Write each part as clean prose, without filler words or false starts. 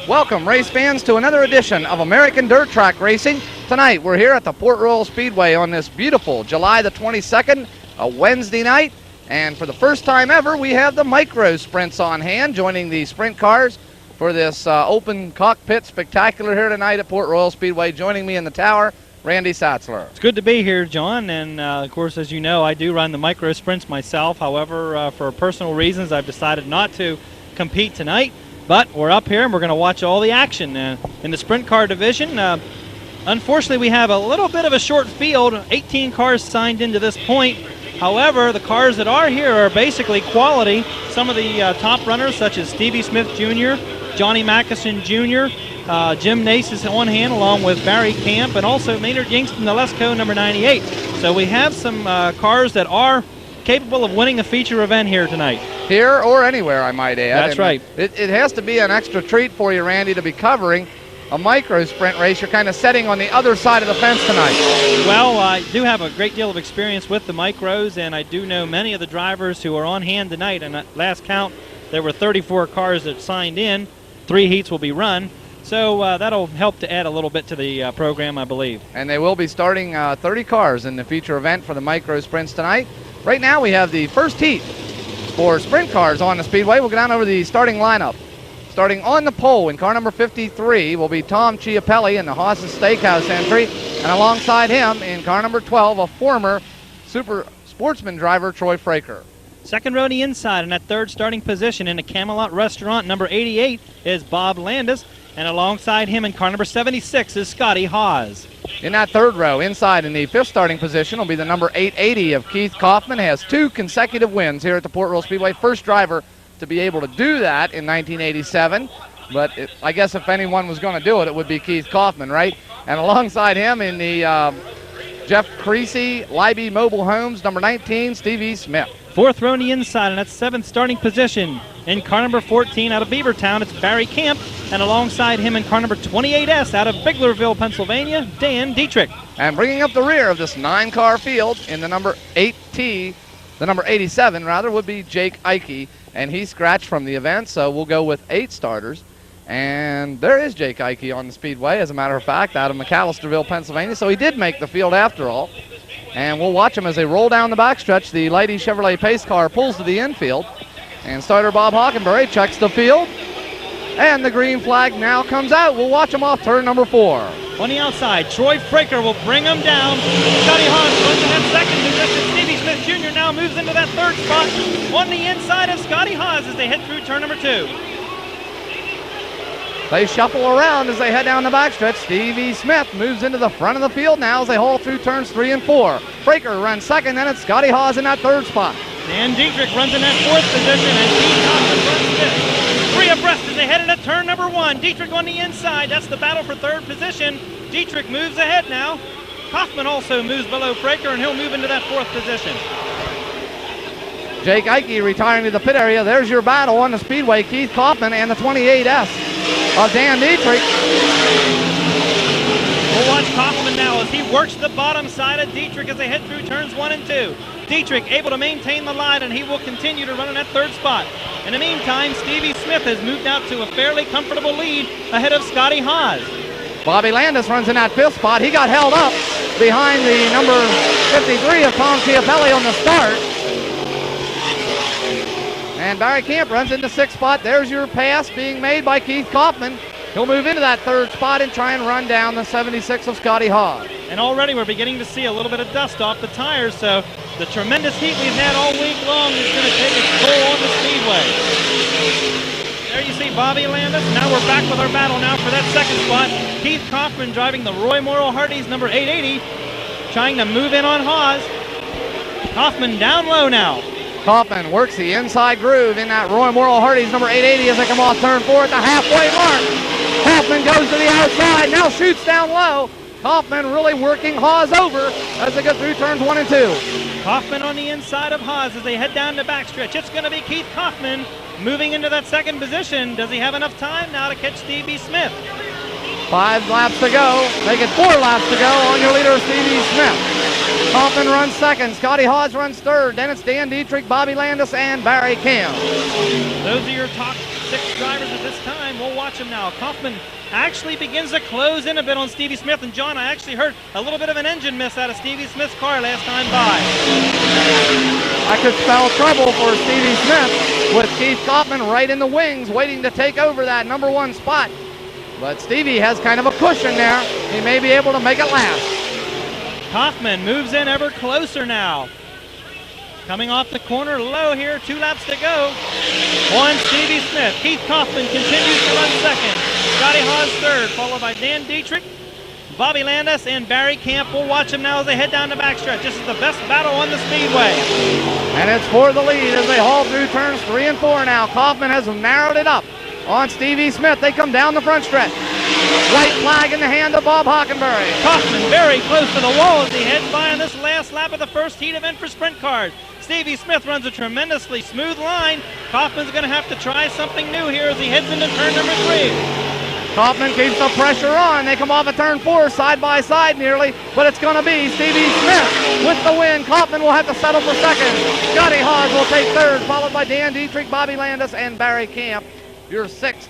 Welcome, race fans, to another edition of American Dirt Track Racing. Tonight, we're here at the Port Royal Speedway on this beautiful July the 22nd, a Wednesday night. And for the first time ever, we have the micro sprints on hand, joining the sprint cars for this open cockpit spectacular here tonight at Port Royal Speedway. Joining me in the tower, Randy Satzler. It's good to be here, John, and of course, as you know, I do run the micro sprints myself. However, for personal reasons, I've decided not to compete tonight, but we're up here and we're going to watch all the action in the sprint car division. Unfortunately, we have a little bit of a short field, 18 cars signed into this point. However, the cars that are here are basically quality. Some of the top runners, such as Stevie Smith Jr., Johnny Mackison Jr., Jim Nace is on hand, along with Barry Camp, and also Maynard Yingston, the Lesco number 98. So we have some cars that are capable of winning a feature event here tonight. Here or anywhere, I might add. That's right. It has to be an extra treat for you, Randy, to be covering a micro sprint race. You're kind of setting on the other side of the fence tonight. Well, I do have a great deal of experience with the micros, and I do know many of the drivers who are on hand tonight. And at last count, there were 34 cars that signed in. 3 heats will be run. So that'll help to add a little bit to the program, I believe. And they will be starting 30 cars in the feature event for the micro sprints tonight. Right now we have the first heat for sprint cars on the Speedway. We'll go down over the starting lineup. Starting on the pole in car number 53 will be Tom Chiapelli in the Haas's Steakhouse entry. And alongside him in car number 12, a former super sportsman driver, Troy Fraker. Second row on the inside in that third starting position in the Camelot Restaurant, number 88 is Bob Landis. And alongside him in car number 76 is Scotty Haas. In that third row, inside in the fifth starting position will be the number 880 of Keith Kaufman. Has 2 consecutive wins here at the Port Royal Speedway. First driver to be able to do that in 1987. But I guess if anyone was going to do it, it would be Keith Kaufman, right? And alongside him in the Jeff Creasy, Libby Mobile Homes, number 19, Stevie Smith. Fourth row on the inside in that seventh starting position. In car number 14 out of Beavertown, it's Barry Camp. And alongside him in car number 28S out of Biglerville, Pennsylvania, Dan Dietrich. And bringing up the rear of this 9-car field in the number 8T, the number 87 rather, would be Jake Ike. And he scratched from the event, so we'll go with 8 starters. And there is Jake Ike on the Speedway, as a matter of fact, out of McAllisterville, Pennsylvania. So he did make the field after all. And we'll watch them as they roll down the backstretch. The Lady Chevrolet pace car pulls to the infield. And starter Bob Hockenberry checks the field. And the green flag now comes out. We'll watch them off turn number 4. On the outside, Troy Fraker will bring him down. Scotty Haas runs in that second position. Stevie Smith Jr. now moves into that third spot. On the inside of Scotty Haas as they head through turn number 2. They shuffle around as they head down the backstretch. Stevie Smith moves into the front of the field now as they haul through turns 3 and 4. Fraker runs second, then it's Scotty Haas in that third spot. Dan Dietrich runs in that fourth position, and Keith Kaufman runs fifth. 3 abreast as they head into turn number 1. Dietrich on the inside. That's the battle for third position. Dietrich moves ahead now. Kaufman also moves below Fraker, and he'll move into that fourth position. Jake Ike retiring to the pit area. There's your battle on the Speedway. Keith Kaufman and the 28S of Dan Dietrich. We'll watch Kaufman now as he works the bottom side of Dietrich as they head through turns 1 and 2. Dietrich able to maintain the line, and he will continue to run in that third spot. In the meantime, Stevie Smith has moved out to a fairly comfortable lead ahead of Scotty Haas. Bobby Landis runs in that fifth spot. He got held up behind the number 53 of Tom Chiapelli on the start. And Barry Camp runs into 6th spot. There's your pass being made by Keith Kaufman. He'll move into that third spot and try and run down the 76 of Scotty Haas. And already we're beginning to see a little bit of dust off the tires, so the tremendous heat we've had all week long is going to take its toll on the Speedway. There you see Bobby Landis. Now we're back with our battle now for that second spot. Keith Kaufman driving the Roy Morrill Hardee's number 880, trying to move in on Haas. Kaufman down low now. Kaufman works the inside groove in that Roy Morrill Hardee's number 880 as they come off turn 4 at the halfway mark. Kaufman goes to the outside, now shoots down low. Kaufman really working Haas over as they go through turns 1 and 2. Kaufman on the inside of Haas as they head down the backstretch. It's going to be Keith Kaufman moving into that second position. Does he have enough time now to catch Stevie Smith? 5 laps to go. Make it 4 laps to go on your leader, Stevie Smith. Kaufman runs second. Scotty Haas runs third. Then it's Dan Dietrich, Bobby Landis, and Barry Camp. Those are your top 6 drivers at this time. We'll watch them now. Kaufman actually begins to close in a bit on Stevie Smith. And John, I actually heard a little bit of an engine miss out of Stevie Smith's car last time by. I could spell trouble for Stevie Smith with Keith Kaufman right in the wings, waiting to take over that number 1 spot. But Stevie has kind of a cushion there. He may be able to make it last. Kaufman moves in ever closer now. Coming off the corner low here, 2 laps to go. On Stevie Smith. Keith Kaufman continues to run second. Scotty Haas third, followed by Dan Dietrich, Bobby Landis, and Barry Camp. We'll watch them now as they head down the backstretch. This is the best battle on the Speedway. And it's for the lead as they haul through turns 3 and 4 now. Kaufman has narrowed it up on Stevie Smith. They come down the front stretch. White flag in the hand of Bob Hockenberry. Kaufman very close to the wall as he heads by on this last lap of the first heat event for sprint cars. Stevie Smith runs a tremendously smooth line. Kaufman's going to have to try something new here as he heads into turn number 3. Kaufman keeps the pressure on. They come off of turn 4 side by side nearly, but it's going to be Stevie Smith with the win. Kaufman will have to settle for second. Scotty Haas will take third, followed by Dan Dietrich, Bobby Landis, and Barry Camp. Your 6th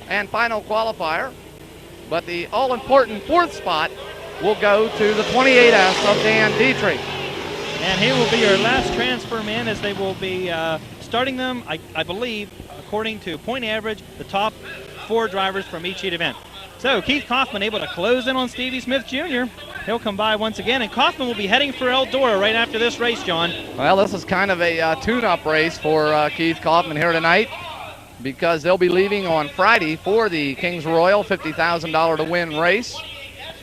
and final qualifier. But the all-important 4th spot will go to the 28S of Dan Dietrich. And he will be your last transfer man as they will be starting them, I believe, according to point average, the top 4 drivers from each heat event. So Keith Kaufman able to close in on Stevie Smith Jr. He'll come by once again, and Kaufman will be heading for Eldora right after this race, John. Well, this is kind of a tune-up race for Keith Kaufman here tonight, because they'll be leaving on Friday for the Kings Royal $50,000 to win race.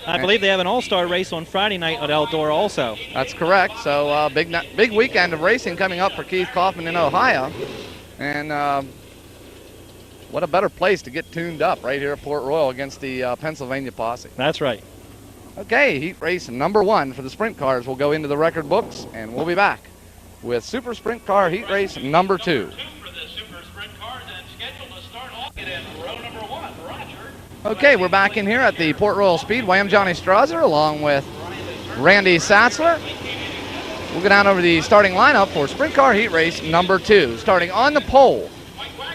I believe they have an all-star race on Friday night at Eldora also. That's correct. So big weekend of racing coming up for Keith Kaufman in Ohio. And what a better place to get tuned up right here at Port Royal against the Pennsylvania posse. That's right. Okay, heat race number 1 for the sprint cars will go into the record books, and we'll be back with Super Sprint Car heat race number 2. Okay, we're back in here at the Port Royal Speedway. I'm Johnny Strasser along with Randy Satzler. We'll go down over the starting lineup for Sprint Car Heat Race number 2. Starting on the pole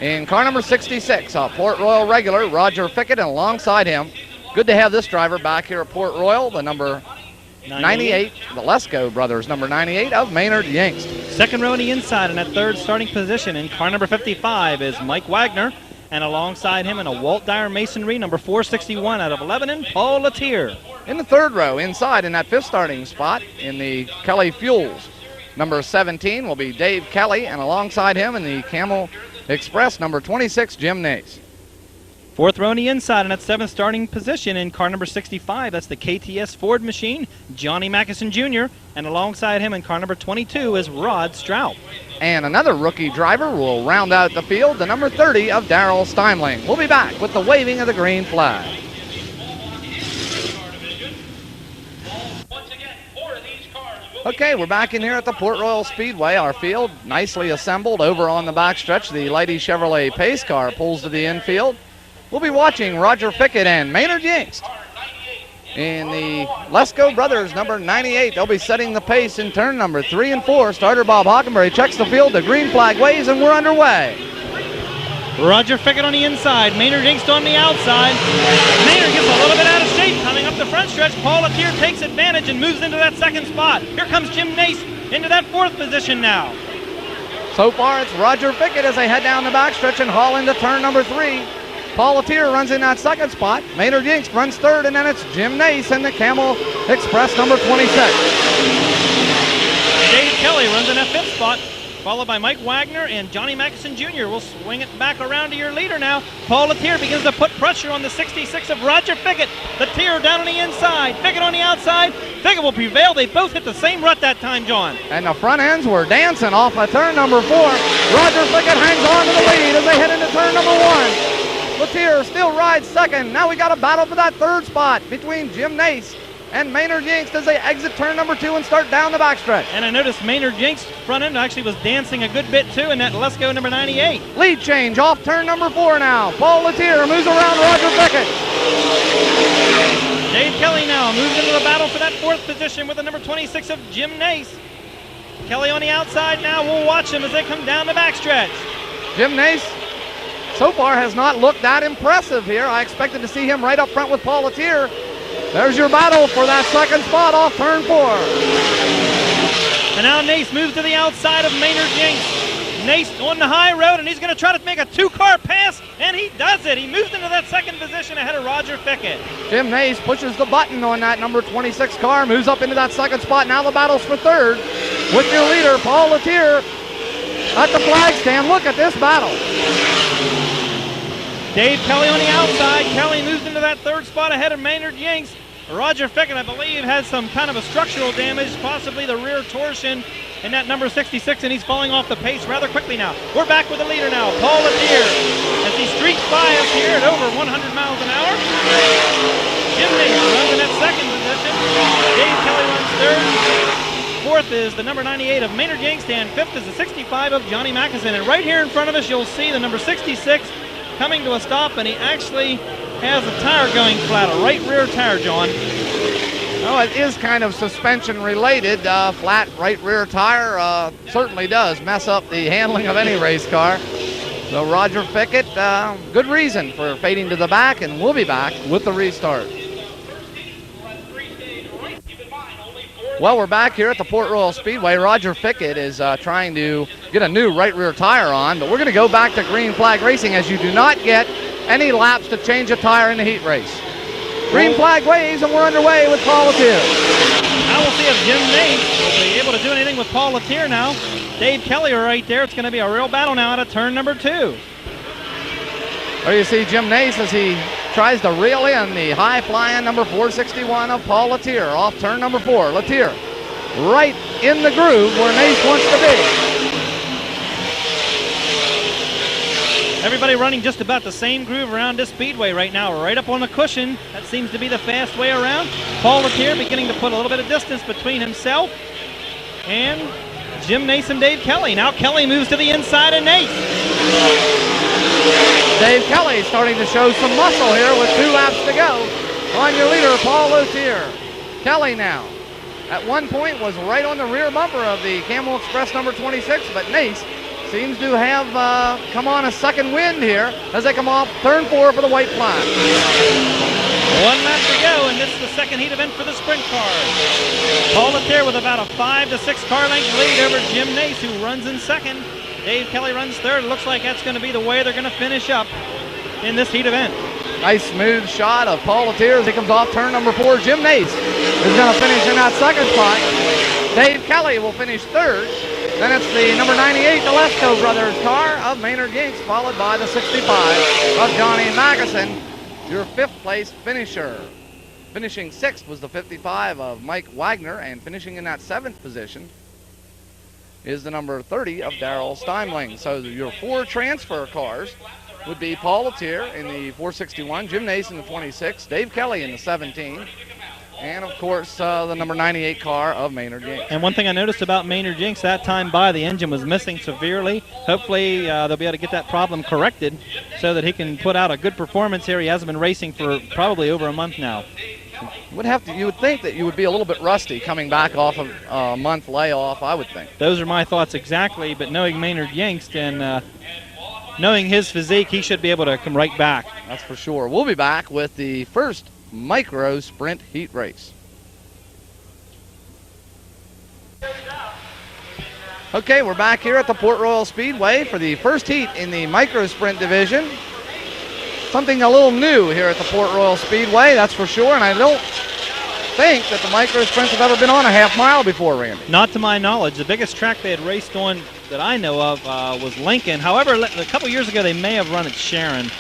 in car number 66, Port Royal regular Roger Fickett, and alongside him, good to have this driver back here at Port Royal, the number 98, the Lesko brothers, number 98 of Maynard Yingst. Second row on the inside in that 3rd starting position in car number 55 is Mike Wagner. And alongside him in a Walt Dyer Masonry, number 461 out of Lebanon, Paul Latier. In the 3rd row, inside in that 5th starting spot in the Kelly Fuels, number 17 will be Dave Kelly, and alongside him in the Camel Express, number 26, Jim Nace. 4th row on the inside in that 7th starting position in car number 65, that's the KTS Ford machine, Johnny Mackison Jr., and alongside him in car number 22 is Rod Strout. And another rookie driver will round out the field, the number 30 of Darrell Steinling. We'll be back with the waving of the green flag. Okay, we're back in here at the Port Royal Speedway. Our field nicely assembled over on the backstretch. The Lady Chevrolet pace car pulls to the infield. We'll be watching Roger Fickett and Maynard Yingst. In the Lesko brothers, number 98, they'll be setting the pace in turn number 3 and 4. Starter Bob Hockenberry checks the field, the green flag waves, and we're underway. Roger Fickett on the inside, Maynard Yingst on the outside. Maynard gets a little bit out of shape coming up the front stretch. Paul Latier takes advantage and moves into that 2nd spot. Here comes Jim Nace into that 4th position now. So far, it's Roger Fickett as they head down the backstretch and haul into turn number 3. Paul Latier runs in that 2nd spot. Maynard Yingst runs 3rd, and then it's Jim Nace in the Camel Express number 26. Dave Kelly runs in that 5th spot, followed by Mike Wagner and Johnny Mackison Jr. We'll swing it back around to your leader now. Paul Latier begins to put pressure on the 66 of Roger Fickett. Latier down on the inside, Fickett on the outside. Fickett will prevail. They both hit the same rut that time, John. And the front ends were dancing off of turn number 4. Roger Fickett hangs on to the lead as they head into turn number 1. Latier still rides 2nd. Now we got a battle for that 3rd spot between Jim Nace and Maynard Yingst as they exit turn number 2 and start down the backstretch. And I noticed Maynard Yingst's front end actually was dancing a good bit too in that Lesko number 98. Lead change off turn number 4 now. Paul Latier moves around Roger Fickett. Dave Kelly now moves into the battle for that 4th position with the number 26 of Jim Nace. Kelly on the outside now. We'll watch them as they come down the backstretch. Jim Nace so far has not looked that impressive here. I expected to see him right up front with Paul Latier. There's your battle for that second spot off turn 4. And now Nace moves to the outside of Maynard Jinks. Nace on the high road, and he's going to try to make a 2-car pass, and he does it. He moves into that second position ahead of Roger Fickett. Jim Nace pushes the button on that number 26 car, moves up into that second spot. Now the battle's for third with your leader, Paul Latier, at the flag stand. Look at this battle. Dave Kelly on the outside. Kelly moves into that third spot ahead of Maynard Jinks. Roger Fickett, I believe, has some kind of a structural damage, possibly the rear torsion in that number 66, and he's falling off the pace rather quickly now. We're back with the leader now, Paul Latier, as he streaks by us here at over 100 miles an hour. Jim Nace runs in that second position. Dave Kelly runs third. Fourth is the number 98 of Maynard Jinks, and fifth is the 65 of Johnny Mackison. And right here in front of us, you'll see the number 66 coming to a stop, and he actually has a tire going flat, a right rear tire, John. Oh, it is kind of suspension related. Flat right rear tire certainly does mess up the handling of any race car. So Roger Fickett, good reason for fading to the back, and we'll be back with the restart. Well, we're back here at the Port Royal Speedway. Roger Fickett is trying to get a new right rear tire on, but we're going to go back to green flag racing, as you do not get any laps to change a tire in the heat race. Green flag waves, and we're underway with Paul Latier. Now we'll see if Jim Nace will be able to do anything with Paul Latier now. Dave Kelly right there. It's going to be a real battle now out of turn number 2. There you see Jim Nace as he tries to reel in the high-flying number 461 of Paul Latier off turn number 4. Latier right in the groove where Nace wants to be. Everybody running just about the same groove around this speedway right now, right up on the cushion. That seems to be the fast way around. Paul Latier beginning to put a little bit of distance between himself and Jim Nace and Dave Kelly. Now Kelly moves to the inside of Nace. Dave Kelly starting to show some muscle here with 2 laps to go on your leader, Paul Latier. Kelly now, at one point, was right on the rear bumper of the Camel Express number 26, but Nace seems to have come on a second wind here as they come off turn 4 for the white flag. 1 lap to go, and this is the second heat event for the sprint cars. Paul Latier with about a 5 to 6 car length lead over Jim Nace, who runs in second. Dave Kelly runs third. It looks like that's going to be the way they're going to finish up in this heat event. Nice smooth shot of Paul Latier as he comes off turn number 4. Jim Nace is going to finish in that second spot. Dave Kelly will finish third. Then it's the number 98 Telesco Brothers car of Maynard Jinks, followed by the 65 of Johnny Mackison, your 5th place finisher. Finishing 6th was the 55 of Mike Wagner, and finishing in that 7th position is the number 30 of Darrell Steinling. So your 4 transfer cars would be Paul Latier in the 461, Jim Nace in the 26, Dave Kelly in the 17, and of course the number 98 car of Maynard Jinks. And one thing I noticed about Maynard Jinks, that time by the engine was missing severely. Hopefully they'll be able to get that problem corrected so that he can put out a good performance here. He hasn't been racing for probably over a month now. You would think that you would be a little bit rusty coming back off of a month layoff, I would think. Those are my thoughts exactly, but knowing Maynard Jinks and knowing his physique, he should be able to come right back. That's for sure. We'll be back with the first micro sprint heat race. Okay, we're back here at the Port Royal Speedway for the first heat in the micro sprint division. Something a little new here at the Port Royal Speedway, that's for sure, and I don't think that the micro sprints have ever been on a half mile before, Randy. Not to my knowledge. The biggest track they had raced on that I know of was Lincoln. However, a couple years ago they may have run at Sharon.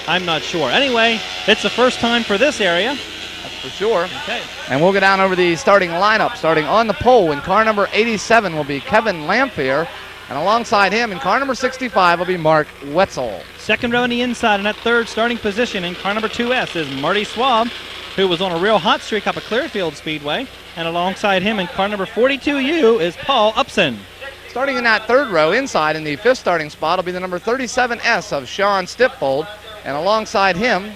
I'm not sure. Anyway, it's the first time for this area. That's for sure. Okay. And we'll go down over the starting lineup. Starting on the pole in car number 87 will be Kevin Lamphere. And alongside him in car number 65 will be Mark Wetzel. Second row on the inside in that third starting position in car number 2S is Marty Schwab, who was on a real hot streak up at Clearfield Speedway. And alongside him in car number 42U is Paul Upson. Starting in that third row inside in the 5th starting spot will be the number 37S of Sean Stipfold. And alongside him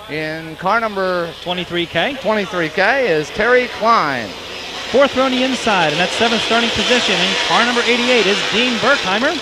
in car number 23K is Terry Klein. Fourth row on the inside in that 7th starting position in car number 88 is Dean Berkheimer.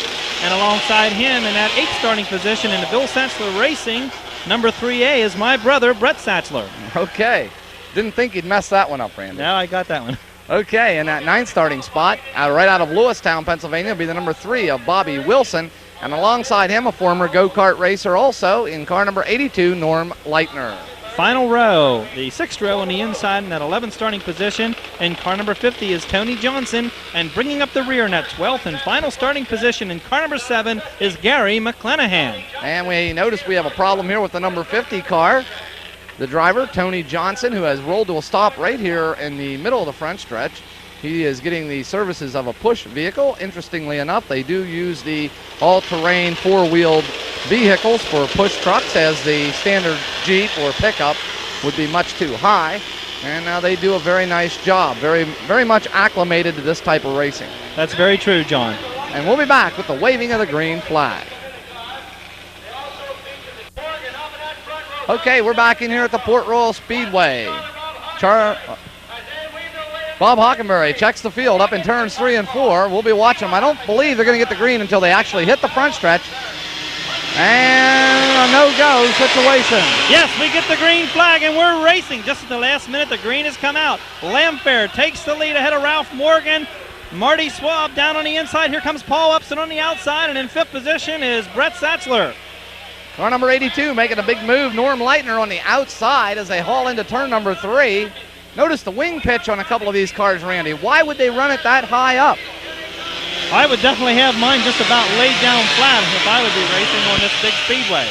And alongside him in that 8th starting position in the Bill Satzler Racing, number 3A is my brother, Brett Satzler. Okay. Didn't think you'd mess that one up, Randy. Now I got that one. Okay, in that 9th starting spot, right out of Lewistown, Pennsylvania, will be the number 3 of Bobby Wilson. And alongside him, a former go-kart racer also in car number 82, Norm Leitner. Final row, the 6th row on the inside in that 11th starting position. In car number 50 is Tony Johnson. And bringing up the rear in that 12th and final starting position in car number 7 is Gary McClanahan. And we notice we have a problem here with the number 50 car. The driver, Tony Johnson, who has rolled to a stop right here in the middle of the front stretch. He is getting the services of a push vehicle. Interestingly enough, they do use the all-terrain four-wheeled vehicles for push trucks, as the standard Jeep or pickup would be much too high. And now they do a very nice job, very much acclimated to this type of racing. That's very true, John. And we'll be back with the waving of the green flag. Okay, we're back in here at the Port Royal Speedway. Bob Hockenberry checks the field up in turns 3 and 4. We'll be watching them. I don't believe they're going to get the green until they actually hit the front stretch. And a no-go situation. Yes, we get the green flag, and we're racing. Just at the last minute, the green has come out. Lamfair takes the lead ahead of Ralph Morgan. Marty Swab down on the inside. Here comes Paul Upson on the outside, and in 5th position is Brett Satzler. Car number 82 making a big move. Norm Leitner on the outside as they haul into turn number 3. Notice the wing pitch on a couple of these cars, Randy. Why would they run it that high up? I would definitely have mine just about laid down flat if I would be racing on this big speedway.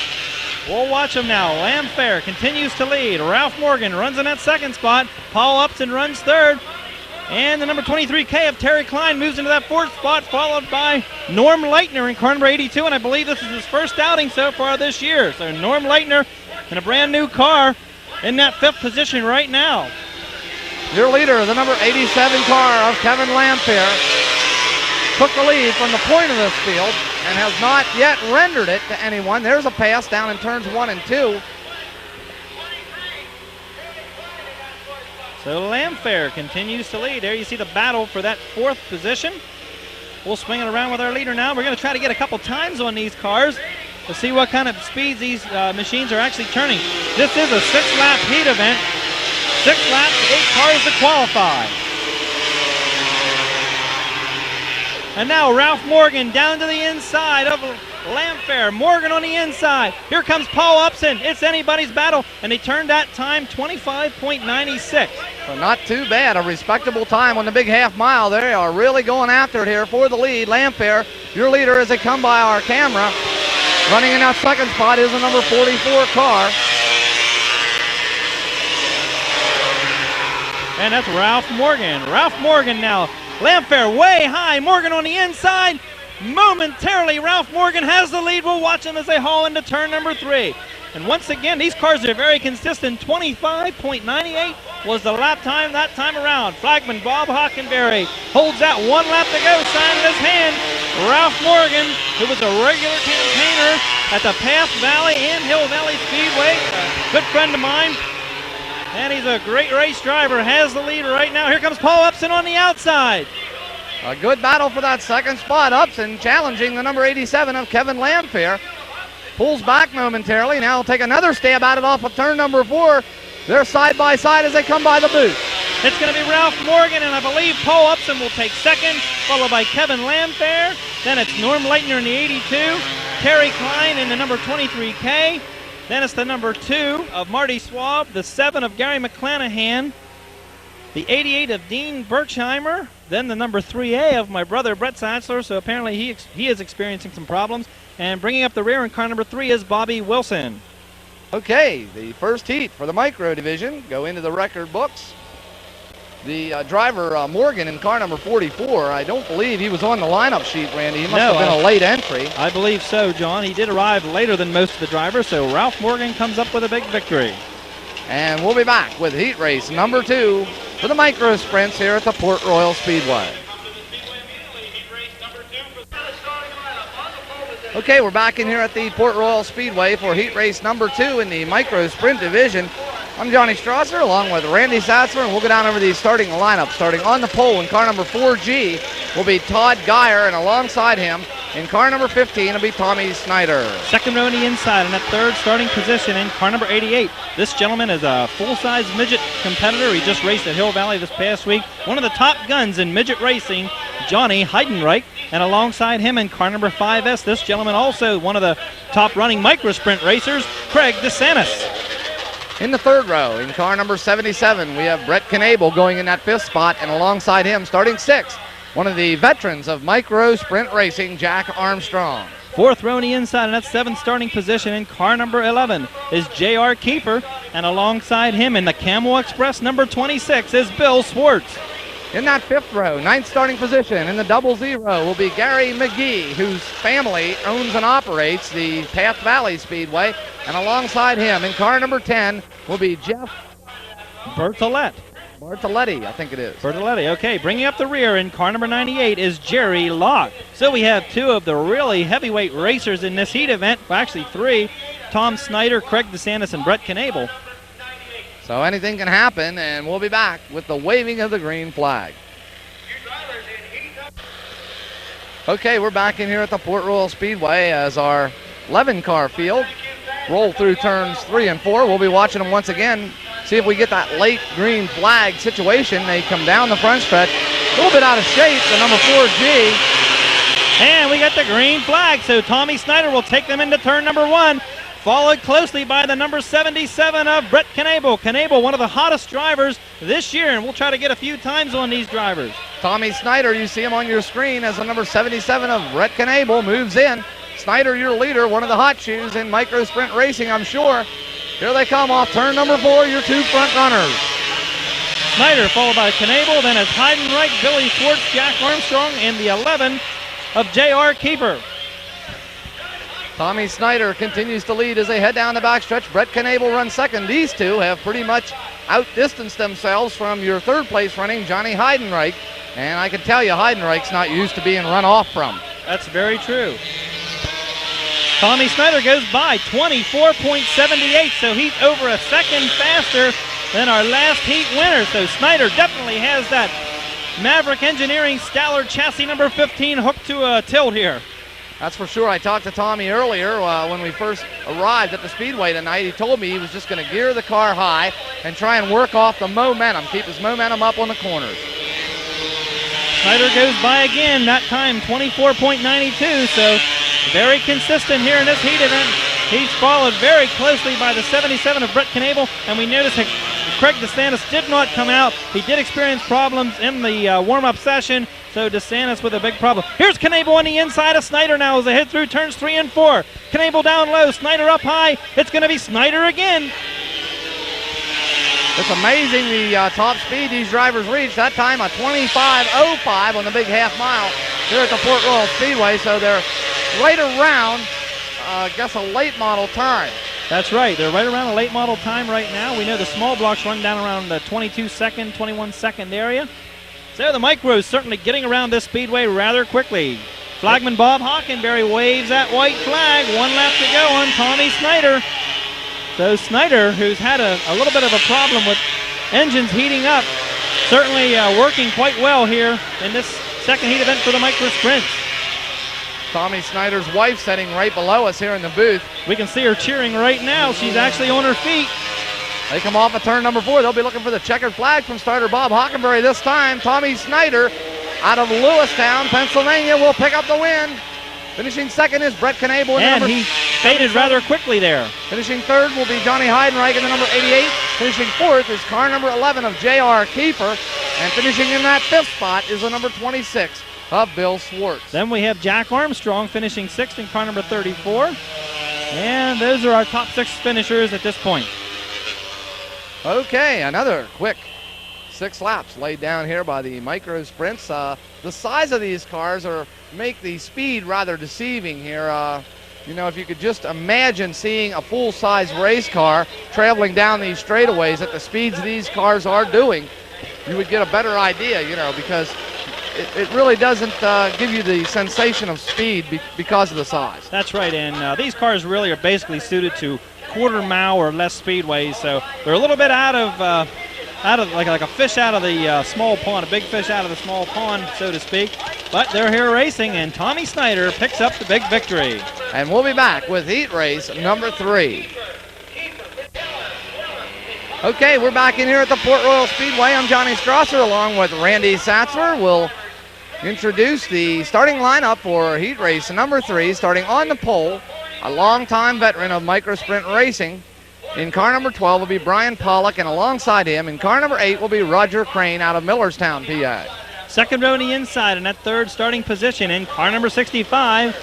We'll watch them now. Lamfair continues to lead. Ralph Morgan runs in that 2nd spot. Paul Upson runs 3rd. And the number 23K of Terry Klein moves into that 4th spot, followed by Norm Leitner in car number 82. And I believe this is his first outing so far this year. So Norm Leitner in a brand new car in that 5th position right now. Your leader, the number 87 car of Kevin Lamfair, took the lead from the point of this field and has not yet rendered it to anyone. There's a pass down in turns 1 and 2. So Lamfair continues to lead. There you see the battle for that 4th position. We'll swing it around with our leader now. We're going to try to get a couple times on these cars to see what kind of speeds these machines are actually turning. This is a 6-lap heat event. 6 laps, 8 cars to qualify. And now Ralph Morgan down to the inside of Lamfair. Morgan on the inside. Here comes Paul Upson. It's anybody's battle. And they turned that time 25.96. So not too bad. A respectable time on the big half mile. They are really going after it here for the lead. Lamfair, your leader as they come by our camera. Running in that 2nd spot is the number 44 car. And that's Ralph Morgan. Ralph Morgan now. Lamfair way high. Morgan on the inside. Momentarily, Ralph Morgan has the lead. We'll watch them as they haul into turn number 3. And once again, these cars are very consistent. 25.98 was the lap time that time around. Flagman Bob Hockenberry holds that 1 lap to go, sign in his hand. Ralph Morgan, who was a regular campaigner at the Path Valley and Hill Valley Speedway, a good friend of mine. And he's a great race driver, has the lead right now. Here comes Paul Upson on the outside. A good battle for that 2nd spot. Upson challenging the number 87 of Kevin Lamfair. Pulls back momentarily. Now will take another stab at it off of turn number 4. They're side by side as they come by the booth. It's going to be Ralph Morgan, and I believe Paul Upson will take 2nd, followed by Kevin Lamfair. Then it's Norm Leitner in the 82, Terry Klein in the number 23K. Then it's the number 2 of Marty Swab, the 7 of Gary McClanahan, the 88 of Dean Birchheimer, then the number 3A of my brother Brett Satzler. So apparently he is experiencing some problems. And bringing up the rear in car number 3 is Bobby Wilson. Okay, the first heat for the micro division go into the record books. The driver, Morgan, in car number 44, I don't believe he was on the lineup sheet, Randy. He must have been a late entry. I believe so, John. He did arrive later than most of the drivers, so Ralph Morgan comes up with a big victory. And we'll be back with heat race number 2 for the micro sprints here at the Port Royal Speedway. Okay, we're back in here at the Port Royal Speedway for heat race number 2 in the micro sprint division. I'm Johnny Strasser along with Randy Satzler, and we'll go down over the starting lineup. Starting on the pole in car number 4G will be Todd Geyer, and alongside him, In car number 15 will be Tommy Schneider. Second row on the inside in that third starting position in car number 88. This gentleman is a full-size midget competitor. He just raced at Hill Valley this past week. One of the top guns in midget racing, Johnny Heidenreich. And alongside him in car number 5S, this gentleman also one of the top running micro sprint racers, Craig DeSantis. In the third row, in car number 77, we have Brett Knable going in that fifth spot, and alongside him, starting sixth, one of the veterans of micro sprint racing, Jack Armstrong. Fourth row on the inside in that seventh starting position in car number 11 is J.R. Kiefer, and alongside him in the Camel Express number 26 is Bill Swartz. In that fifth row, ninth starting position in the double zero will be Gary McGee, whose family owns and operates the Path Valley Speedway. And alongside him in car number 10 will be Jeff Bartoletti, I think it is. Bartoletti, okay. Bringing up the rear in car number 98 is Jerry Locke. So we have two of the really heavyweight racers in this heat event. Well, actually three. Tom Schneider, Craig DeSantis, and Brett Knable. So anything can happen, and we'll be back with the waving of the green flag. Okay, we're back in here at the Port Royal Speedway as our 11-car field roll through turns 3 and 4. We'll be watching them once again, see if we get that late green flag situation. They come down the front stretch, a little bit out of shape, the number 4G. And we got the green flag, so Tommy Schneider will take them into turn number 1. Followed closely by the number 77 of Brett Knable. Knable, one of the hottest drivers this year, and we'll try to get a few times on these drivers. Tommy Schneider, you see him on your screen as the number 77 of Brett Knable moves in. Schneider, your leader, one of the hot shoes in micro sprint racing, I'm sure. Here they come off turn number 4, your two front runners. Schneider followed by Knable, then it's Heidenreich, Billy Swartz, Jack Armstrong, and the 11 of J.R. Kiefer. Tommy Schneider continues to lead as they head down the backstretch. Brett Knable runs second. These two have pretty much outdistanced themselves from your third place running, Johnny Heidenreich. And I can tell you, Heidenreich's not used to being run off from. That's very true. Tommy Schneider goes by 24.78, so he's over a second faster than our last heat winner. So Schneider definitely has that Maverick Engineering Stallard chassis number 15 hooked to a tilt here. That's for sure. I talked to Tommy earlier when we first arrived at the Speedway tonight. He told me he was just going to gear the car high and try and work off the momentum, keep his momentum up on the corners. Schneider goes by again, that time 24.92, so very consistent here in this heat event. He's followed very closely by the 77 of Brett Knable, and we notice that Craig DeSantis did not come out. He did experience problems in the warm-up session, so DeSantis with a big problem. Here's Knable on the inside of Schneider now as they head through turns 3 and 4. Knable down low, Schneider up high. It's going to be Schneider again. It's amazing the top speed these drivers reach. That time a 25.05 on the big half mile here at the Port Royal Speedway, so they're right around, I guess, a late model time. That's right. They're right around a late model time right now. We know the small blocks run down around the 22-second, 21-second area. So the micros certainly getting around this speedway rather quickly. Flagman Bob Hockenberry waves that white flag. 1 lap to go on Tommy Schneider. So Schneider, who's had a little bit of a problem with engines heating up, certainly working quite well here in this second heat event for the micro sprints. Tommy Schneider's wife sitting right below us here in the booth. We can see her cheering right now. She's actually on her feet. They come off of turn number 4. They'll be looking for the checkered flag from starter Bob Hockenberry this time. Tommy Schneider out of Lewistown, Pennsylvania, will pick up the win. Finishing second is Brett Knable. And he faded rather quickly there. Finishing third will be Johnny Heidenreich in the number 88. Finishing fourth is car number 11 of J.R. Kiefer. And finishing in that fifth spot is the number 26 of Bill Swartz. Then we have Jack Armstrong finishing sixth in car number 34. And those are our top 6 finishers at this point. Okay, another quick 6 laps laid down here by the micro sprints. The size of these cars make the speed rather deceiving here. You know, if you could just imagine seeing a full-size race car traveling down these straightaways at the speeds these cars are doing, you would get a better idea, you know, because it really doesn't give you the sensation of speed because of the size. That's right, and these cars really are basically suited to quarter-mile or less speedways, so they're a little bit out of out of like a fish out of the small pond, a big fish out of the small pond, so to speak. But they're here racing, and Tommy Schneider picks up the big victory. And we'll be back with heat race number 3. Okay, we're back in here at the Port Royal Speedway. I'm Johnny Strasser along with Randy Satzler. We'll introduce the starting lineup for heat race number 3, starting on the pole, a longtime veteran of micro sprint racing. In car number 12 will be Brian Pollock, and alongside him in car number 8 will be Roger Crane out of Millerstown, PA. Second row on the inside in that third starting position in car number 65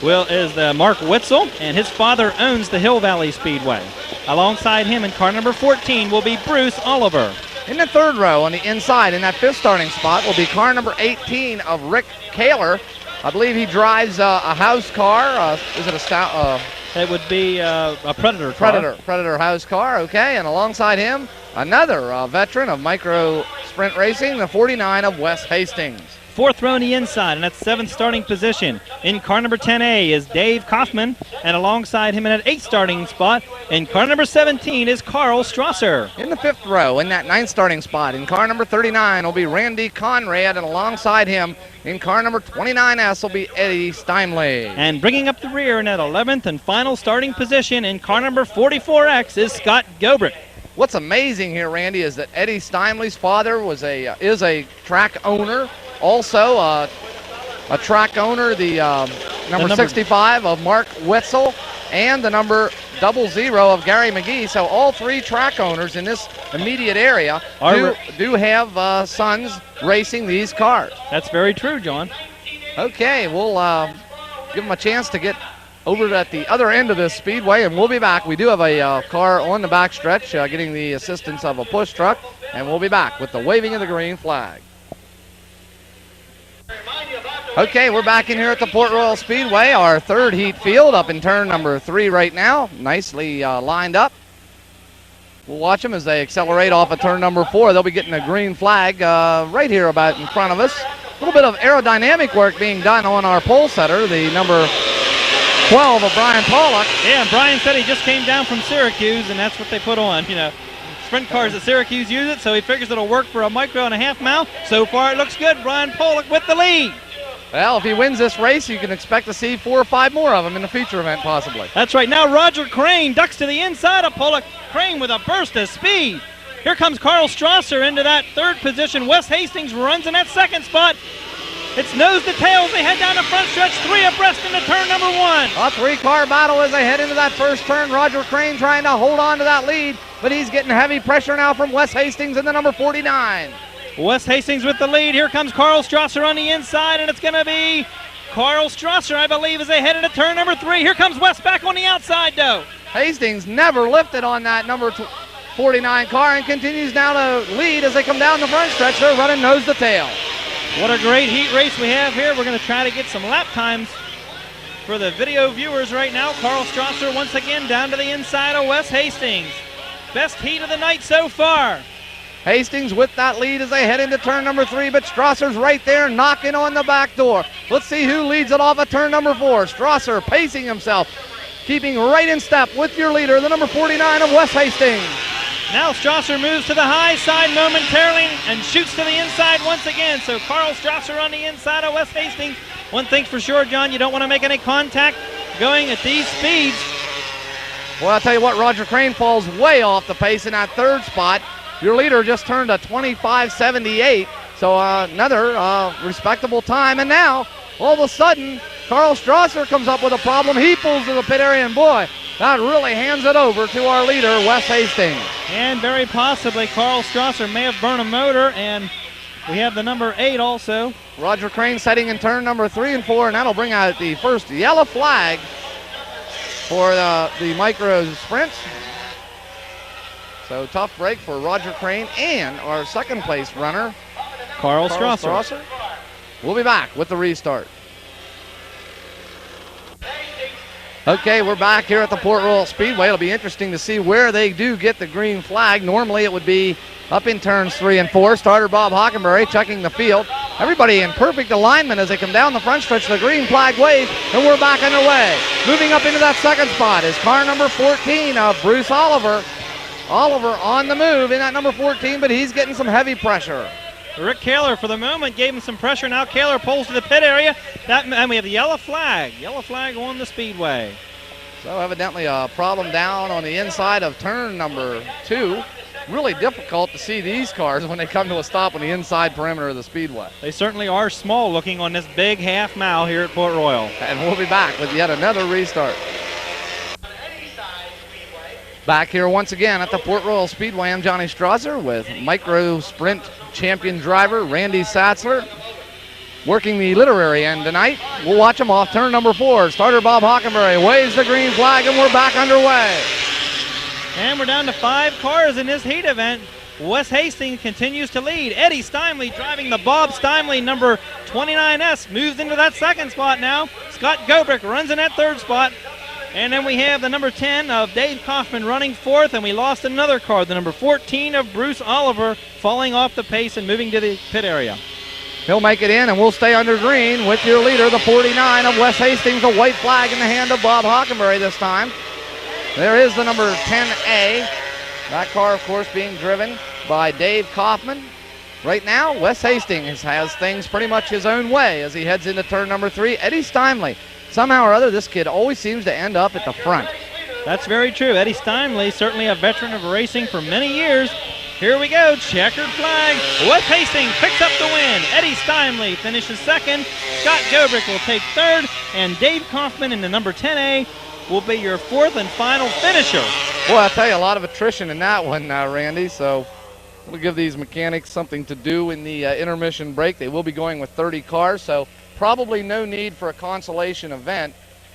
is the Mark Witzel, and his father owns the Hill Valley Speedway. Alongside him in car number 14 will be Bruce Oliver. In the third row on the inside in that fifth starting spot will be car number 18 of Rick Kaler. I believe he drives a house car. Is it a stout? It would be a Predator car. Predator house car, okay. And alongside him, another veteran of micro sprint racing, the 49 of Wes Hastings. Fourth row on the inside, and that's seventh starting position. In car number 10A is Dave Kaufman, and alongside him in that eighth starting spot, in car number 17 is Carl Strasser. In the fifth row, in that ninth starting spot, in car number 39 will be Randy Conrad, and alongside him in car number 29S will be Eddie Steinley. And bringing up the rear in that 11th and final starting position in car number 44X is Scott Gilbert. What's amazing here, Randy, is that Eddie Steinley's father is a track owner. Also, a track owner, the number 65 of Mark Wetzel, and the number 00 of Gary McGee. So all three track owners in this immediate area do have sons racing these cars. That's very true, John. Okay, we'll give them a chance to get over at the other end of this speedway, and we'll be back. We do have a car on the backstretch getting the assistance of a push truck, and we'll be back with the waving of the green flag. Okay, we're back in here at the Port Royal Speedway, our third heat field up in turn number 3 right now, nicely lined up. We'll watch them as they accelerate off of turn number 4. They'll be getting a green flag right here about in front of us. A little bit of aerodynamic work being done on our pole setter, the number 12 of Brian Pollock. Yeah, and Brian said he just came down from Syracuse, and that's what they put on, you know. Sprint cars at Syracuse use it, so he figures it'll work for a micro and a half mile. So far it looks good. Brian Pollock with the lead. Well, if he wins this race, you can expect to see 4 or 5 more of them in the feature event, possibly. That's right. Now Roger Crane ducks to the inside of Pollock. Crane with a burst of speed. Here comes Carl Strasser into that third position. Wes Hastings runs in that second spot. It's nose to tail as they head down the front stretch, 3 abreast into turn number 1. A 3-car battle as they head into that first turn. Roger Crane trying to hold on to that lead, but he's getting heavy pressure now from Wes Hastings in the number 49. Wes Hastings with the lead. Here comes Carl Strasser on the inside, and it's going to be Carl Strasser, I believe, as they head into turn number 3. Here comes Wes back on the outside, though. Hastings never lifted on that number 49 car and continues now to lead as they come down the front stretch. They're running nose to tail. What a great heat race we have here. We're going to try to get some lap times for the video viewers right now. Carl Strasser once again down to the inside of Wes Hastings. Best heat of the night so far. Hastings with that lead as they head into turn number 3, but Strasser's right there knocking on the back door. Let's see who leads it off at turn number 4. Strasser pacing himself, keeping right in step with your leader, the number 49 of Wes Hastings. Now Strasser moves to the high side momentarily and shoots to the inside once again. So Carl Strasser on the inside of Wes Hastings. One thing's for sure, John, you don't want to make any contact going at these speeds. Well, I'll tell you what, Roger Crane falls way off the pace in that third spot. Your leader just turned a 25.78, so another respectable time. And now, all of a sudden, Carl Strasser comes up with a problem. He pulls to the pit area, and boy, that really hands it over to our leader, Wes Hastings. And very possibly Carl Strasser may have burned a motor, and we have the number 8 also. Roger Crane setting in turn number 3 and 4, and that'll bring out the first yellow flag for the micro sprints. So tough break for Roger Crane and our second place runner, Carl Strasser. We'll be back with the restart. Okay, we're back here at the Port Royal Speedway. It'll be interesting to see where they do get the green flag. Normally it would be up in turns 3 and 4. Starter Bob Hockenberry checking the field. Everybody in perfect alignment as they come down the front stretch. The green flag waves, and we're back underway. Moving up into that second spot is car number 14 of Bruce Oliver. Oliver on the move in that number 14, but he's getting some heavy pressure. Rick Kaler, for the moment, gave him some pressure. Now Kaler pulls to the pit area. And we have the yellow flag. Yellow flag on the speedway. So evidently a problem down on the inside of turn number 2. Really difficult to see these cars when they come to a stop on the inside perimeter of the speedway. They certainly are small looking on this big half mile here at Port Royal. And we'll be back with yet another restart. Back here once again at the Port Royal Speedway, I'm Johnny Strasser with Micro Sprint champion driver Randy Satzler working the literary end tonight. We'll watch him off turn number 4. Starter Bob Hockenberry waves the green flag and we're back underway. And we're down to 5 cars in this heat event. Wes Hastings continues to lead. Eddie Steinley driving the Bob Steinley number 29S moves into that second spot now. Scott Gobrick runs in that third spot. And then we have the number 10 of Dave Kaufman running 4th, and we lost another car, the number 14 of Bruce Oliver, falling off the pace and moving to the pit area. He'll make it in, and we'll stay under green with your leader, the 49 of Wes Hastings, a white flag in the hand of Bob Hockenberry this time. There is the number 10A. That car, of course, being driven by Dave Kaufman. Right now, Wes Hastings has things pretty much his own way as he heads into turn number 3. Eddie Steinley. Somehow or other, this kid always seems to end up at the front. That's very true. Eddie Steinley, certainly a veteran of racing for many years. Here we go, checkered flag. Wes Hastings picks up the win. Eddie Steinley finishes second. Scott Gobrick will take third. And Dave Kaufman in the number 10A will be your 4th and final finisher. Boy, I'll tell you, a lot of attrition in that one, Randy. So we'll give these mechanics something to do in the intermission break. They will be going with 30 cars, so probably no need for a consolation event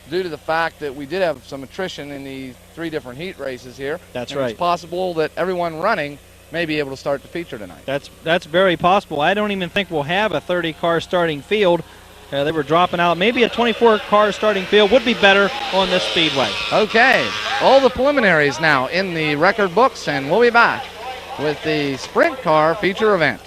due to the fact that we did have some attrition in the 3 different heat races here. That's and right. It's possible that everyone running may be able to start the feature tonight. That's very possible. I don't even think we'll have a 30-car starting field. They were dropping out. Maybe a 24-car starting field would be better on this speedway. Okay, all the preliminaries now in the record books, and we'll be back with the sprint car feature event.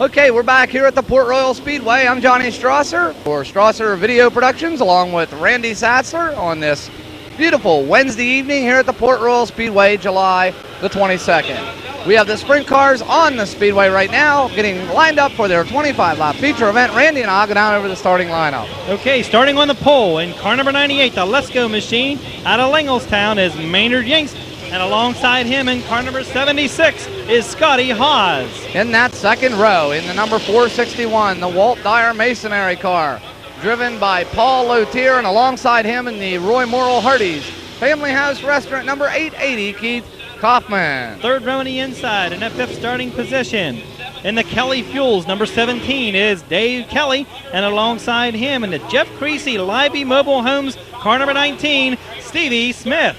Okay, we're back here at the Port Royal Speedway. I'm Johnny Strasser for Strasser Video Productions along with Randy Satzler on this beautiful Wednesday evening here at the Port Royal Speedway, July the 22nd. We have the sprint cars on the speedway right now getting lined up for their 25-lap feature event. Randy and I will go down over the starting lineup. Okay, starting on the pole in car number 98, the Let's Go machine out of Lingelstown is Maynard Yanks. And alongside him in car number 76 is Scotty Haas. In that second row, in the number 461, the Walt Dyer Masonry car, driven by Paul Lotier, and alongside him in the Roy Morrill Hardee's Family House Restaurant, number 880, Keith Kaufman. Third row on the inside in that 5th starting position. In the Kelly Fuels, number 17 is Dave Kelly, and alongside him in the Jeff Creasy Libby Mobile Homes, car number 19, Stevie Smith.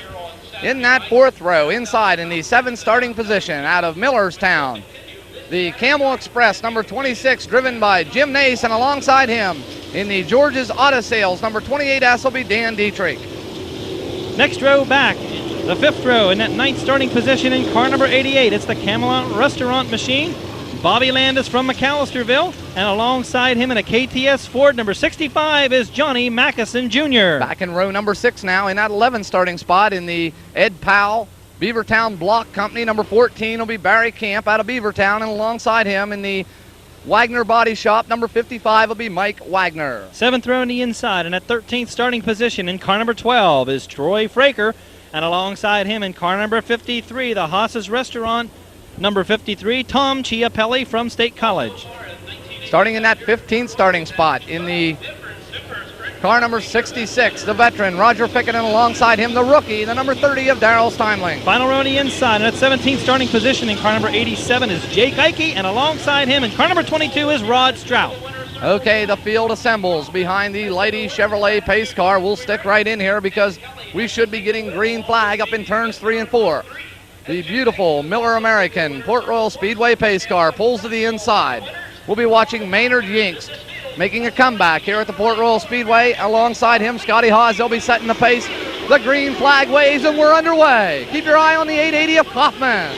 In that 4th row, inside in the 7th starting position out of Millerstown, the Camel Express, number 26, driven by Jim Nace, and alongside him in the George's Auto Sales, number 28S will be Dan Dietrich. Next row back, the 5th row in that 9th starting position in car number 88. It's the Camelot Restaurant machine. Bobby Landis from McAllisterville, and alongside him in a KTS Ford, number 65 is Johnny Mackison Jr. Back in row number 6 now in that 11th starting spot in the Ed Powell Beavertown Block Company, number 14 will be Barry Camp out of Beavertown, and alongside him in the Wagner Body Shop, number 55 will be Mike Wagner. 7th row on the inside in that 13th starting position in car number 12 is Troy Fraker, and alongside him in car number 53, the Haas's Restaurant, number 53, Tom Chiapelli from State College. Starting in that 15th starting spot in the car number 66, the veteran Roger Pickett, and alongside him the rookie, the number 30 of Darrell Steinling. Final row on the inside in that 17th starting position in car number 87 is Jake Ike, and alongside him in car number 22 is Rod Strout. Okay, the field assembles behind the Lady Chevrolet pace car. We'll stick right in here because we should be getting green flag up in turns 3 and 4. The beautiful Miller American Port Royal Speedway pace car pulls to the inside. We'll be watching Maynard Yanks making a comeback here at the Port Royal Speedway. Alongside him, Scotty Haas. They'll be setting the pace. The green flag waves and we're underway. Keep your eye on the 880 of Kaufman.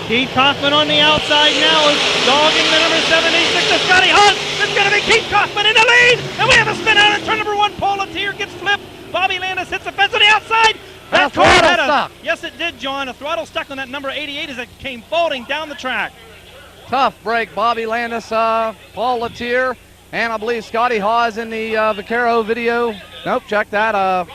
Keith Kaufman on the outside now is dogging the number 76 of Scotty Haas. It's going to be Keith Kaufman in the lead. And we have a spin out in turn number 1. Paul Latier gets flipped. Bobby Landis hits the fence on the outside. That car had a, yes, it did, John. A throttle stuck on that number 88 as it came folding down the track. Tough break, Bobby Landis, Paul Latier, and I believe Scotty Hawes in the Vaquero video. Nope, check that.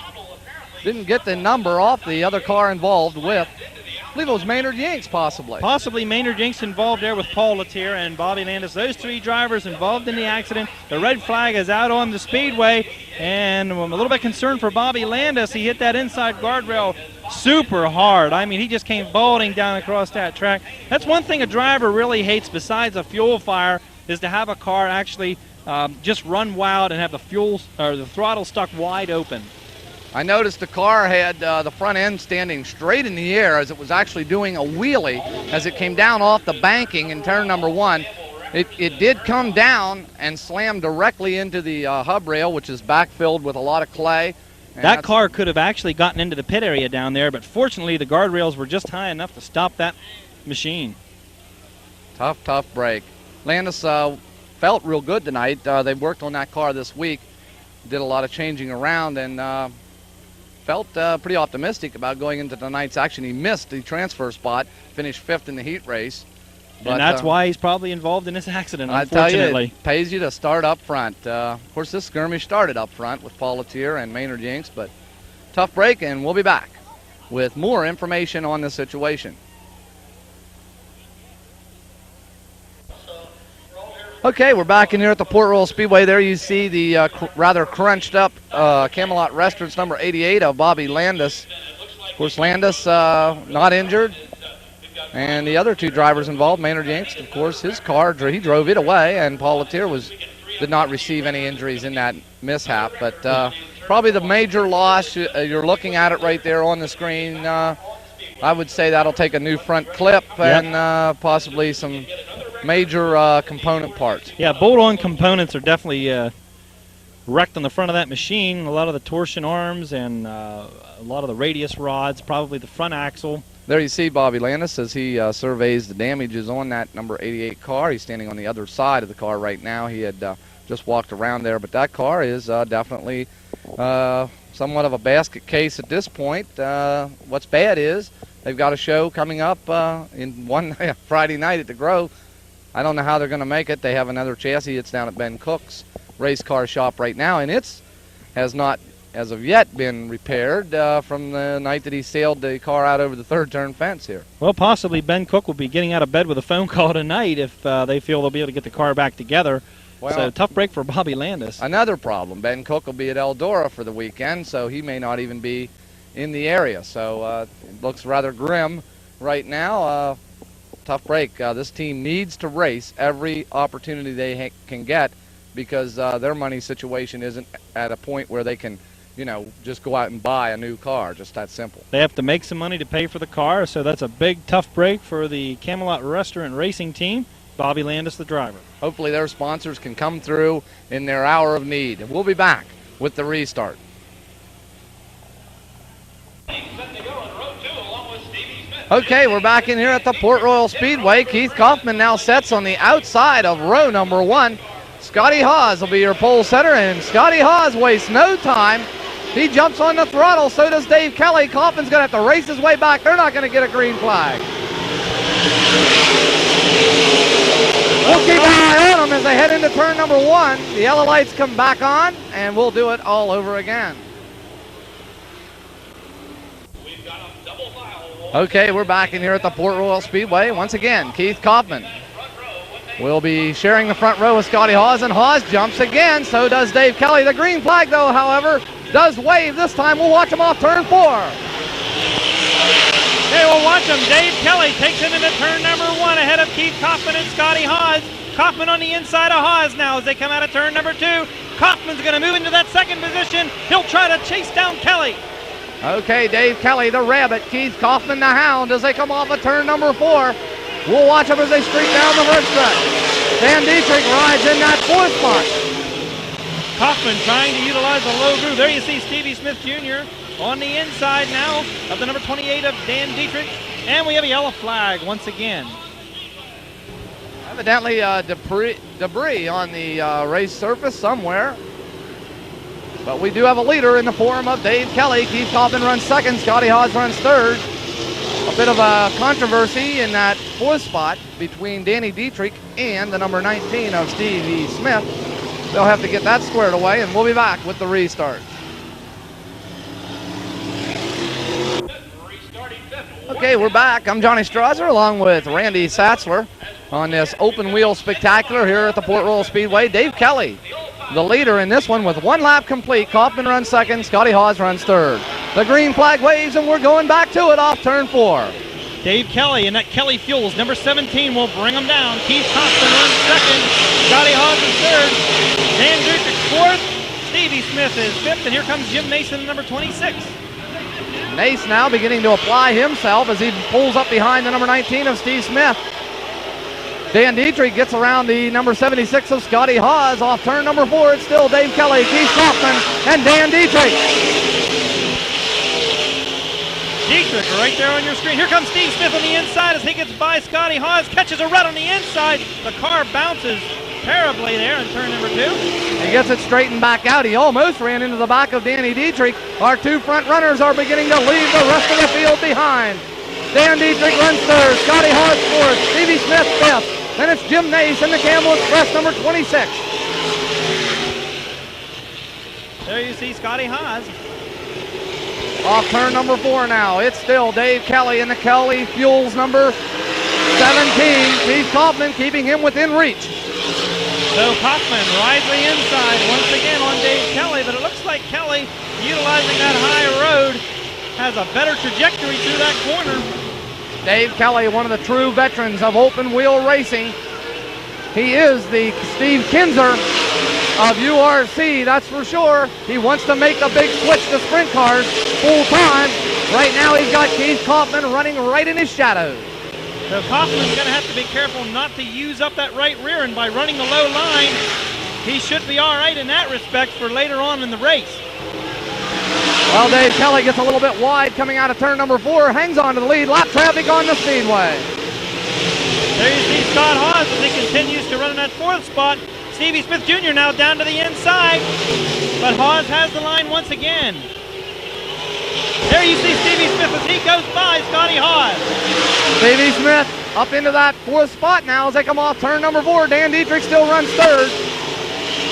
Didn't get the number off the other car involved with. I believe it was Maynard Yanks, possibly. Possibly Maynard Yanks involved there with Paul Latier and Bobby Landis. Those three drivers involved in the accident. The red flag is out on the speedway, and I'm a little bit concerned for Bobby Landis. He hit that inside guardrail super hard. I mean, he just came bolting down across that track. That's one thing a driver really hates besides a fuel fire, is to have a car actually just run wild and have the fuel or the throttle stuck wide open. I noticed the car had the front end standing straight in the air as it was actually doing a wheelie as it came down off the banking in turn number 1. It did come down and slam directly into the hub rail, which is backfilled with a lot of clay. That car could have actually gotten into the pit area down there, but fortunately the guardrails were just high enough to stop that machine. Tough break. Landis felt real good tonight. They worked on that car this week, did a lot of changing around, and felt pretty optimistic about going into tonight's action. He missed the transfer spot, finished 5th in the heat race. But, and that's why he's probably involved in this accident, unfortunately. I tell you, it pays you to start up front. Of course, this skirmish started up front with Paul Latier and Maynard Yanks, but tough break, and we'll be back with more information on the situation. Okay, we're back in here at the Port Royal Speedway. There you see the rather crunched up Camelot Restaurants number 88 of Bobby Landis. Of course, Landis not injured. And the other two drivers involved, Maynard Yanks, of course, his car, he drove it away, and Paul Latier did not receive any injuries in that mishap. But probably the major loss, you're looking at it right there on the screen. I would say that'll take a new front clip and possibly some major component parts. Yeah, bolt-on components are definitely wrecked on the front of that machine. A lot of the torsion arms and a lot of the radius rods, probably the front axle. There you see Bobby Landis as he surveys the damages on that number 88 car. He's standing on the other side of the car right now. He had just walked around there, but that car is definitely somewhat of a basket case at this point. What's bad is they've got a show coming up in one Friday night at the Grove. I don't know how they're going to make it. They have another chassis. It's down at Ben Cook's race car shop right now, and has not as of yet been repaired from the night that he sailed the car out over the third turn fence here. Well, possibly Ben Cook will be getting out of bed with a phone call tonight if they feel they'll be able to get the car back together. Well, so tough break for Bobby Landis. Another problem. Ben Cook will be at Eldora for the weekend, so he may not even be in the area. So it looks rather grim right now. Tough break. This team needs to race every opportunity they can get because their money situation isn't at a point where they can, just go out and buy a new car. Just that simple. They have to make some money to pay for the car, so that's a big, tough break for the Camelot Restaurant Racing team. Bobby Landis, the driver. Hopefully their sponsors can come through in their hour of need. And we'll be back with the restart. Okay, we're back in here at the Port Royal Speedway. Keith Kaufman now sets on the outside of row number 1. Scotty Hawes will be your pole setter, and Scotty Hawes wastes no time. He jumps on the throttle, so does Dave Kelly. Kaufman's going to have to race his way back. They're not going to get a green flag. We'll keep an eye on them as they head into turn number 1. The yellow lights come back on, and we'll do it all over again. Okay, we're back in here at the Port Royal Speedway. Once again, Keith Kaufman will be sharing the front row with Scotty Hawes, and Hawes jumps again, so does Dave Kelly. The green flag, though, however, does wave this time. We'll watch him off turn 4. Okay, we'll watch him. Dave Kelly takes him into turn number 1 ahead of Keith Kaufman and Scotty Hawes. Kaufman on the inside of Hawes now as they come out of turn number 2. Kaufman's going to move into that second position. He'll try to chase down Kelly. Okay, Dave Kelly, the rabbit. Keith Kaufman, the hound, as they come off of turn number 4. We'll watch them as they streak down the front stretch. Dan Dietrich rides in that 4th spot. Kaufman trying to utilize a low groove. There you see Stevie Smith Jr. on the inside now of the number 28 of Dan Dietrich. And we have a yellow flag once again. Evidently debris on the race surface somewhere. But we do have a leader in the form of Dave Kelly. Keith Kaufman runs second. Scotty Haas runs third. A bit of a controversy in that fourth spot between Danny Dietrich and the number 19 of Stevie Smith. They'll have to get that squared away, and we'll be back with the restart. Okay, we're back. I'm Johnny Strasser along with Randy Satzler on this open wheel spectacular here at the Port Royal Speedway. Dave Kelly, the leader in this one with one lap complete. Kaufman runs second, Scotty Haas runs third. The green flag waves and we're going back to it off turn 4. Dave Kelly and that Kelly Fuels, number 17 will bring them down. Keith Kaufman runs second, Scotty Haas is third, Dan Dietrich fourth, Stevie Smith is fifth, and here comes Jim Mason, number 26. Nace now beginning to apply himself as he pulls up behind the number 19 of Steve Smith. Dan Dietrich gets around the number 76 of Scotty Haas. Off turn number 4, it's still Dave Kelly, Keith Kaufman, and Dan Dietrich. Dietrich right there on your screen. Here comes Steve Smith on the inside as he gets by Scotty Haas, catches a rut on the inside. The car bounces terribly there in turn number 2. He gets it straightened back out. He almost ran into the back of Danny Dietrich. Our two front runners are beginning to leave the rest of the field behind. Dan Dietrich runs third, Scotty Haas fourth, Stevie Smith fifth. Then it's Jim Nace in the Campbell Express, number 26. There you see Scotty Haas. Off turn number 4 now. It's still Dave Kelly in the Kelly Fuels, number 17. Keith Kaufman keeping him within reach. So Kaufman rides the inside once again on Dave Kelly, but it looks like Kelly, utilizing that high road, has a better trajectory through that corner. Dave Kelly, one of the true veterans of open wheel racing. He is the Steve Kinzer of URC, that's for sure. He wants to make the big switch to sprint cars full time. Right now he's got Keith Kaufman running right in his shadows. So Kaufman's going to have to be careful not to use up that right rear, and by running the low line, he should be all right in that respect for later on in the race. Well, Dave Kelly gets a little bit wide coming out of turn number 4, hangs on to the lead. Lap traffic on the Speedway. There you see Scott Haas as he continues to run in that fourth spot. Stevie Smith Jr. now down to the inside, but Haas has the line once again. There you see Stevie Smith as he goes by Scotty Haas. Stevie Smith up into that fourth spot now as they come off turn number 4. Dan Dietrich still runs third.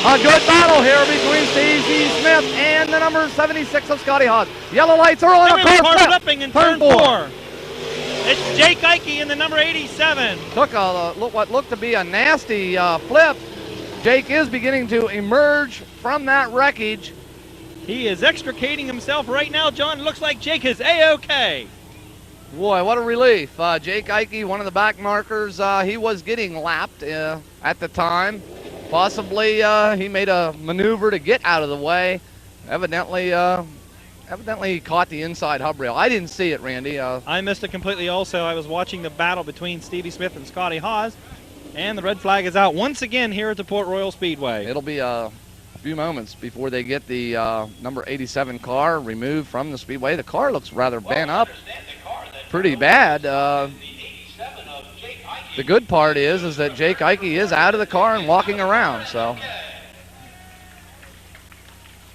A good battle here between Stevie Smith and the number 76 of Scotty Haas. Yellow lights are on. A car flipping in turn 4. It's Jake Ike in the number 87. Took what looked to be a nasty flip. Jake is beginning to emerge from that wreckage. He is extricating himself right now, John. Looks like Jake is A-OK. Boy, what a relief. Jake Ike, one of the back markers, he was getting lapped at the time. Possibly he made a maneuver to get out of the way. Evidently caught the inside hub rail. I didn't see it, Randy. I missed it completely also. I was watching the battle between Stevie Smith and Scotty Haas, and the red flag is out once again here at the Port Royal Speedway. It'll be a few moments before they get the number 87 car removed from the Speedway. The car looks rather bent up pretty bad. The good part is that Jake Ike is out of the car and walking around. So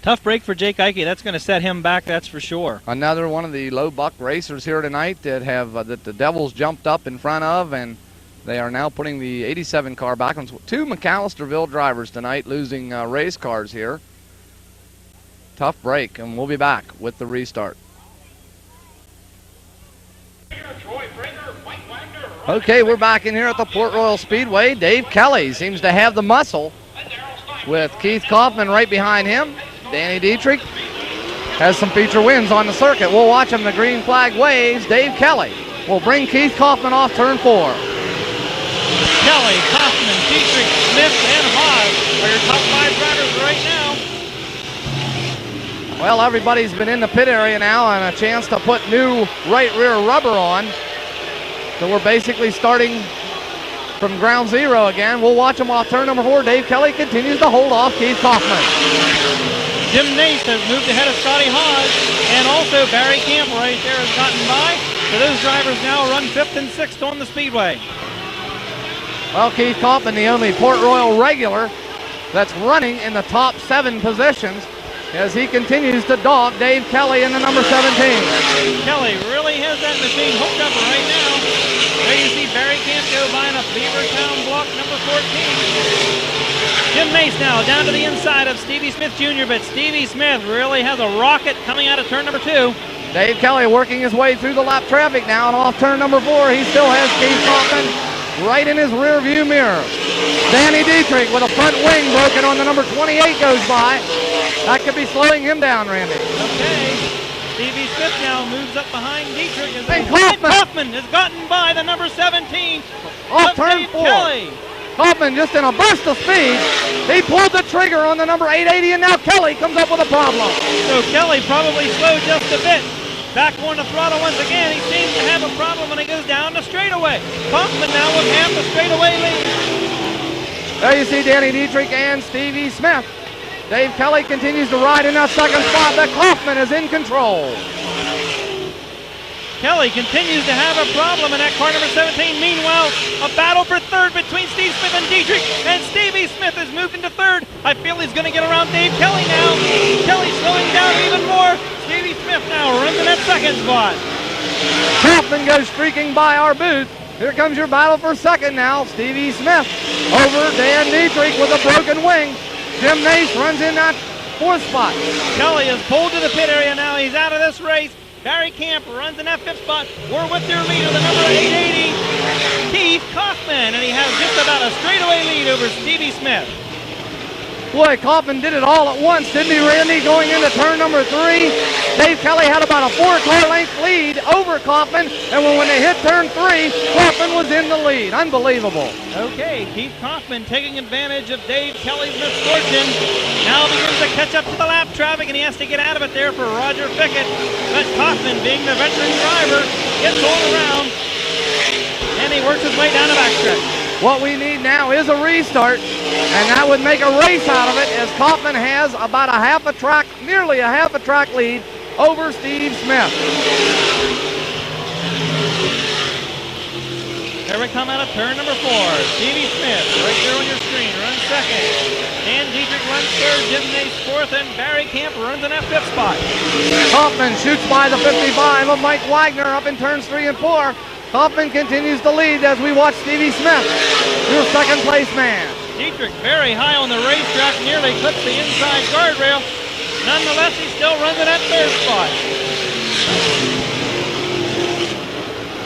tough break for Jake Ike. That's going to set him back, that's for sure. Another one of the low buck racers here tonight that have that the Devils jumped up in front of, and they are now putting the 87 car back on. 2 McAllisterville drivers tonight losing race cars here. Tough break, and we'll be back with the restart. Okay, we're back in here at the Port Royal Speedway. Dave Kelly seems to have the muscle with Keith Kaufman right behind him. Danny Dietrich has some feature wins on the circuit. We'll watch him. The green flag waves. Dave Kelly will bring Keith Kaufman off turn 4. Kelly, Kaufman, Dietrich, Smith, and Haas are your top 5 drivers right now. Well, everybody's been in the pit area now and a chance to put new right rear rubber on. So we're basically starting from ground zero again. We'll watch him off turn number 4. Dave Kelly continues to hold off Keith Kaufman. Jim Nace has moved ahead of Scotty Haas, and also Barry Camp right there has gotten by. So those drivers now run 5th and 6th on the Speedway. Well, Keith Kaufman, the only Port Royal regular that's running in the top 7 positions. as he continues to dog Dave Kelly in the number 17. Kelly really has that machine hooked up right now. There you see Barry Camp go by in a Beavertown block number 14. Jim Mace now down to the inside of Stevie Smith Jr., but Stevie Smith really has a rocket coming out of turn number 2. Dave Kelly working his way through the lap traffic now, and off turn number 4, he still has Keith Kaufman right in his rear view mirror. Danny Dietrich with a front wing broken on the number 28 goes by. That could be slowing him down, Randy. Okay. Stevie Smith now moves up behind Dietrich. And Kaufman has gotten by the number 17. Off turn Dave 4. Kelly. Kaufman just in a burst of speed. He pulled the trigger on the number 880, and now Kelly comes up with a problem. So Kelly probably slowed just a bit. Back on the throttle once again. He seems to have a problem when he goes down the straightaway. Kaufman now with half the straightaway lead. There you see Danny Dietrich and Stevie Smith. Dave Kelly continues to ride in that second spot, but Kaufman is in control. Kelly continues to have a problem in that car number 17. Meanwhile, a battle for third between Steve Smith and Dietrich, and Stevie Smith has moved into third. I feel he's going to get around Dave Kelly now. Kelly slowing down even more. Stevie Smith now runs in that second spot. Kaufman goes streaking by our booth. Here comes your battle for second now. Stevie Smith over Dan Dietrich with a broken wing. Jim Mace runs in that fourth spot. Kelly is pulled to the pit area now. He's out of this race. Barry Camp runs in that fifth spot. We're with their leader, the number 880, Keith Kaufman, and he has just about a straightaway lead over Stevie Smith. Boy, Kaufman did it all at once, didn't he, Randy? Going into turn number 3, Dave Kelly had about a 4-car length lead over Kaufman, and when they hit turn 3, Kaufman was in the lead. Unbelievable. Okay, Keith Kaufman taking advantage of Dave Kelly's misfortune. Now begins to catch up to the lap traffic, and he has to get out of it there for Roger Fickett. But Kaufman, being the veteran driver, gets all around, and he works his way down the backstretch. What we need now is a restart, and that would make a race out of it, as Kaufman has about nearly a half a track lead over Steve Smith. Here we come out of turn number 4. Stevie Smith, right there on your screen, runs second. Dan Dietrich runs third, Jim Mace fourth, and Barry Camp runs in that fifth spot. Kaufman shoots by the 55 of Mike Wagner up in turns 3 and 4. Kaufman continues to lead as we watch Stevie Smith, your second place man. Dietrich very high on the racetrack, nearly clips the inside guardrail. Nonetheless, he still runs in that third spot.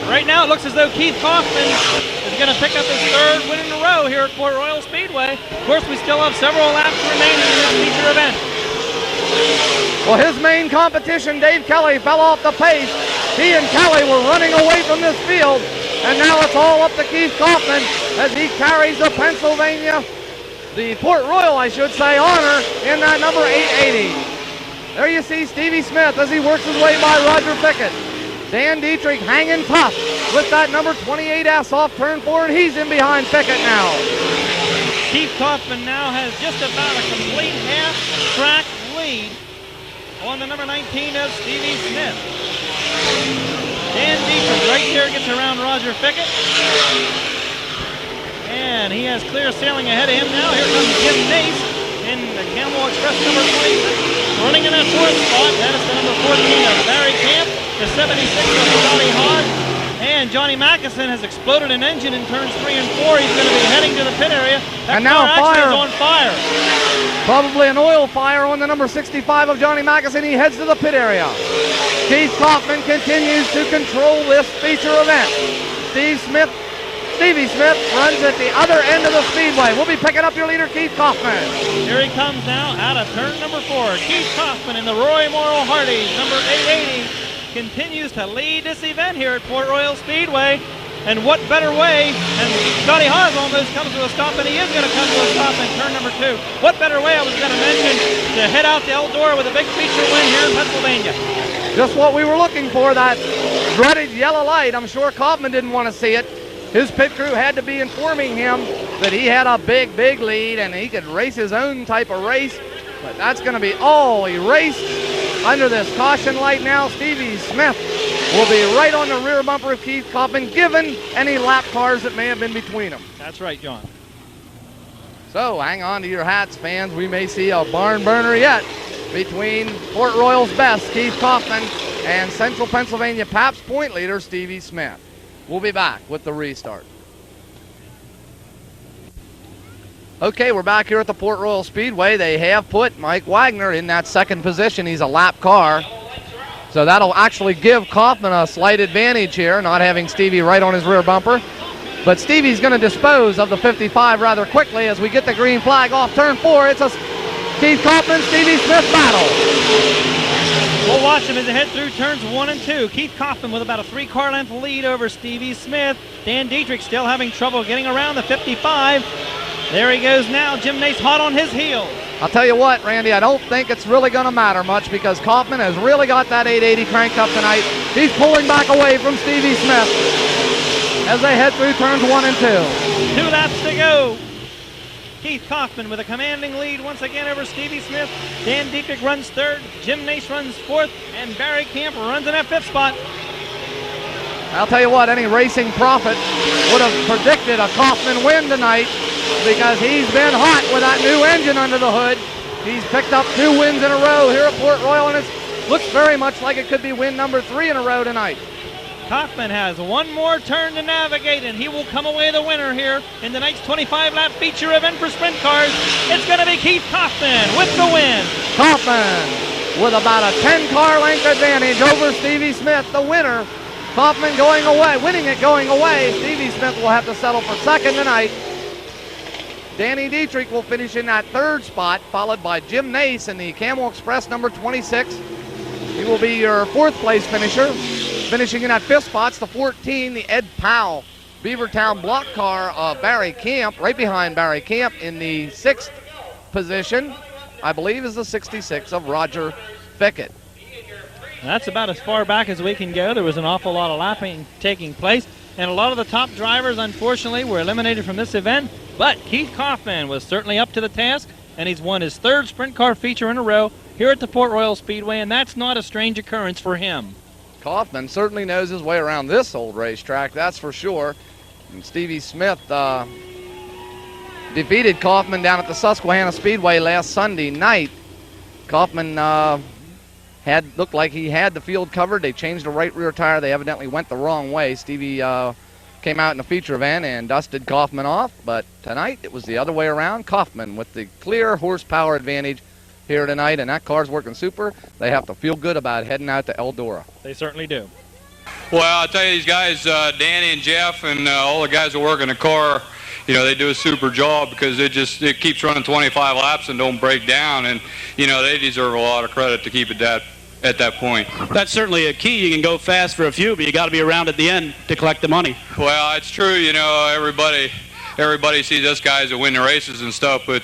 Right now, it looks as though Keith Kaufman is going to pick up his third win in a row here at Port Royal Speedway. Of course, we still have several laps remaining in this feature event. Well, his main competition, Dave Kelly, fell off the pace. He and Kelly were running away from this field, and now it's all up to Keith Kaufman as he carries the Port Royal, I should say, honor in that number 880. There you see Stevie Smith as he works his way by Roger Fickett. Dan Dietrich hanging tough with that number 28S off turn 4, and he's in behind Fickett now. Keith Kaufman now has just about a complete half-track lead on the number 19 of Stevie Smith. Dan Dietrich right there gets around Roger Fickett. And he has clear sailing ahead of him now. Here comes Jim Mace in the Camel Express number 26. Running in that fourth spot, that is the number 14 of Barry Camp, the 76 of Johnny Hahn. And Johnny Mackison has exploded an engine in turns 3 and 4. He's going to be heading to the pit area. That and now car actually is on fire. Probably an oil fire on the number 65 of Johnny Mackison. He heads to the pit area. Keith Kaufman continues to control this feature event. Stevie Smith runs at the other end of the speedway. We'll be picking up your leader, Keith Kaufman. Here he comes now out of turn number 4. Keith Kaufman in the Roy Morrill Hardee's number 880 continues to lead this event here at Port Royal Speedway. And what better way, and Scotty Haas almost comes to a stop, and he is going to come to a stop in turn number 2. What better way, I was going to mention, to head out to Eldora with a big feature win here in Pennsylvania. Just what we were looking for, that dreaded yellow light. I'm sure Kaufman didn't want to see it. His pit crew had to be informing him that he had a big, big lead and he could race his own type of race. But that's going to be all erased under this caution light now. Stevie Smith will be right on the rear bumper of Keith Kaufman, given any lap cars that may have been between them. That's right, John. So hang on to your hats, fans. We may see a barn burner yet between Port Royal's best, Keith Kaufman, and Central Pennsylvania Pabst point leader, Stevie Smith. We'll be back with the restart. Okay, we're back here at the Port Royal Speedway. They have put Mike Wagner in that second position. He's a lap car. So that'll actually give Kaufman a slight advantage here, not having Stevie right on his rear bumper. But Stevie's going to dispose of the 55 rather quickly as we get the green flag off turn 4. It's a Keith Kaufman, Stevie Smith battle. We'll watch him as they head through turns 1 and 2. Keith Kaufman with about a 3-car length lead over Stevie Smith. Dan Dietrich still having trouble getting around the 55. There he goes now. Jim Nace hot on his heels. I'll tell you what, Randy, I don't think it's really going to matter much because Kaufman has really got that 880 cranked up tonight. He's pulling back away from Stevie Smith as they head through turns 1 and 2. 2 laps to go. Keith Kaufman with a commanding lead once again over Stevie Smith. Dan Dietrich runs 3rd, Jim Nace runs 4th, and Barry Camp runs in that 5th spot. I'll tell you what, any racing prophet would have predicted a Kaufman win tonight because he's been hot with that new engine under the hood. He's picked up 2 wins in a row here at Port Royal, and it looks very much like it could be win number 3 in a row tonight. Kaufman has one more turn to navigate, and he will come away the winner here in tonight's 25-lap feature event for sprint cars. It's going to be Keith Kaufman with the win. Kaufman with about a 10-car length advantage over Stevie Smith, the winner. Kaufman going away, winning it going away. Stevie Smith will have to settle for 2nd tonight. Danny Dietrich will finish in that 3rd spot, followed by Jim Nace in the Camel Express number 26. He will be your 4th place finisher. Finishing in that 5th spot's the 14, the Ed Powell Beavertown block car of Barry Camp. Right behind Barry Camp in the 6th position, I believe, is the 66 of Roger Fickett. That's about as far back as we can go. There was an awful lot of lapping taking place, and a lot of the top drivers, unfortunately, were eliminated from this event. But Keith Kaufman was certainly up to the task, and he's won his 3rd sprint car feature in a row here at the Port Royal Speedway, and that's not a strange occurrence for him. Kaufman certainly knows his way around this old racetrack, that's for sure. And Stevie Smith defeated Kaufman down at the Susquehanna Speedway last Sunday night. Kaufman looked like he had the field covered. They changed the right rear tire. They evidently went the wrong way. Stevie came out in the feature event and dusted Kaufman off, but tonight it was the other way around. Kaufman with the clear horsepower advantage here tonight, and that car's working super. They have to feel good about heading out to Eldora. They certainly do. Well, I'll tell you, these guys, Danny and Jeff and all the guys that work in the car, you know, they do a super job because it keeps running 25 laps and don't break down, and you know, they deserve a lot of credit to keep it at that point. That's certainly a key. You can go fast for a few, but you got to be around at the end to collect the money. Well, it's true. You know, everybody sees us guys that win the races and stuff, but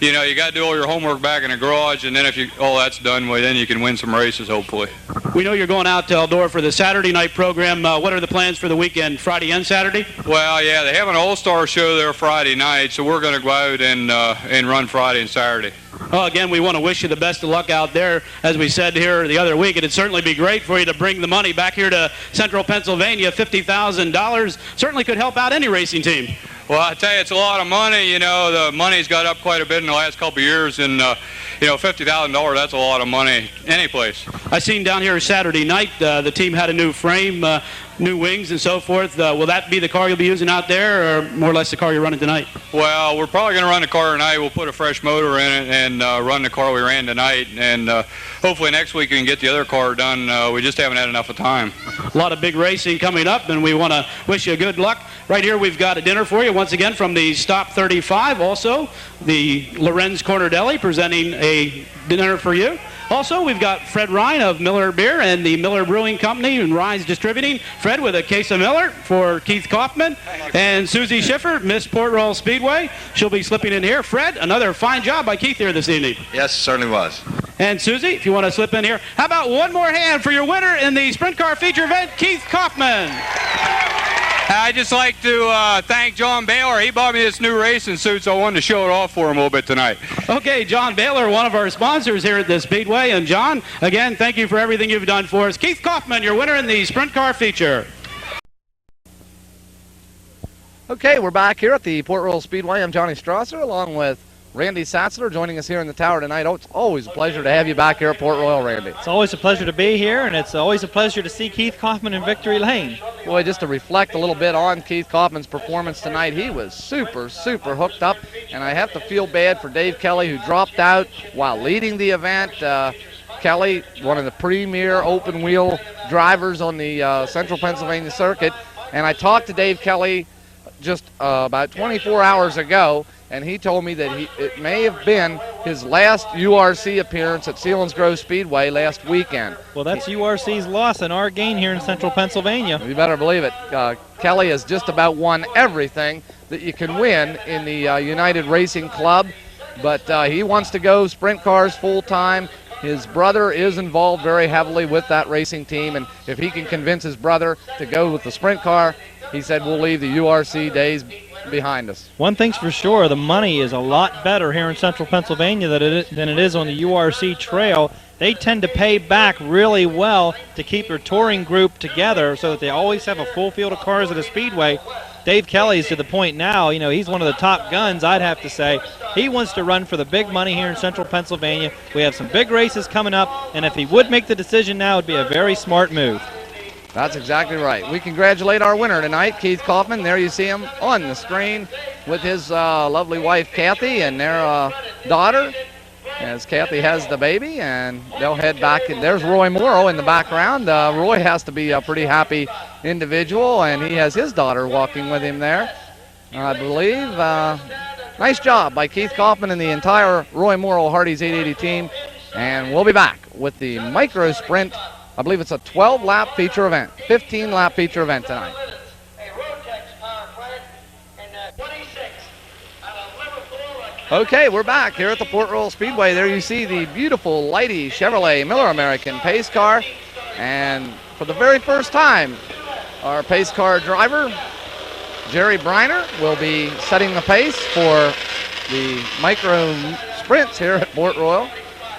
you know, you got to do all your homework back in the garage, and then if all that's done, well, then you can win some races, hopefully. We know you're going out to Eldora for the Saturday night program. What are the plans for the weekend, Friday and Saturday? Well, yeah, they have an all-star show there Friday night, so we're going to go out and run Friday and Saturday. Well, again, we want to wish you the best of luck out there. As we said here the other week, it'd certainly be great for you to bring the money back here to Central Pennsylvania. $50,000 certainly could help out any racing team. Well, I tell you, it's a lot of money. You know, the money's got up quite a bit in the last couple of years, and you know, $50,000, that's a lot of money any place. I seen down here Saturday night, the team had a new frame, new wings and so forth. Will that be the car you'll be using out there, or more or less the car you're running tonight? Well, we're probably going to run the car tonight. We'll put a fresh motor in it and run the car we ran tonight, and hopefully next week we can get the other car done. We just haven't had enough of time. A lot of big racing coming up, and we want to wish you good luck. Right here we've got a dinner for you once again from the Stop 35. Also, the Lorenz Corner Deli presenting a dinner for you. Also, we've got Fred Ryan of Miller Beer and the Miller Brewing Company and Ryan's Distributing. Fred with a case of Miller for Keith Kaufman. And Susie Schiffer, Miss Port Royal Speedway. She'll be slipping in here. Fred, another fine job by Keith here this evening. Yes, certainly was. And Susie, if you want to slip in here, how about one more hand for your winner in the sprint car feature event, Keith Kaufman. I'd just like to thank John Baylor. He bought me this new racing suit, so I wanted to show it off for him a little bit tonight. Okay, John Baylor, one of our sponsors here at the Speedway. And John, again, thank you for everything you've done for us. Keith Kaufman, your winner in the sprint car feature. Okay, we're back here at the Port Royal Speedway. I'm Johnny Strasser along with Randy Satzler joining us here in the tower tonight. Oh, it's always a pleasure to have you back here at Port Royal, Randy. It's always a pleasure to be here, and it's always a pleasure to see Keith Kaufman in Victory Lane. Boy, just to reflect a little bit on Keith Kaufman's performance tonight, he was super hooked up, and I have to feel bad for Dave Kelly, who dropped out while leading the event. Kelly, one of the premier open-wheel drivers on the Central Pennsylvania circuit, and I talked to Dave Kelly just about 24 hours ago, and he told me that it may have been his last URC appearance at Selinsgrove Speedway last weekend. Well, that's URC's loss and our gain here in Central Pennsylvania. You better believe it. Kelly has just about won everything that you can win in the United Racing Club, but he wants to go sprint cars full-time. His brother is involved very heavily with that racing team, and if he can convince his brother to go with the sprint car, he said we'll leave the URC days behind us. One thing's for sure, the money is a lot better here in Central Pennsylvania than it is on the URC trail. They tend to pay back really well to keep their touring group together so that they always have a full field of cars at a speedway. Dave Kelly's to the point now, you know, he's one of the top guns, I'd have to say. He wants to run for the big money here in Central Pennsylvania. We have some big races coming up, and if he would make the decision now, it would be a very smart move. That's exactly right. We congratulate our winner tonight, Keith Kaufman. There you see him on the screen with his lovely wife, Kathy, and their daughter, as Kathy has the baby, and they'll head back. And there's Roy Morrow in the background. Roy has to be a pretty happy individual, and he has his daughter walking with him there, I believe. Nice job by Keith Kaufman and the entire Roy Morrow Hardee's 880 team. And we'll be back with the Micro Sprint. I believe it's a 12-lap feature event, 15-lap feature event tonight. Okay, we're back here at the Port Royal Speedway. There you see the beautiful Lighty Chevrolet Miller American pace car. And for the very first time, our pace car driver, Jerry Briner, will be setting the pace for the micro sprints here at Port Royal.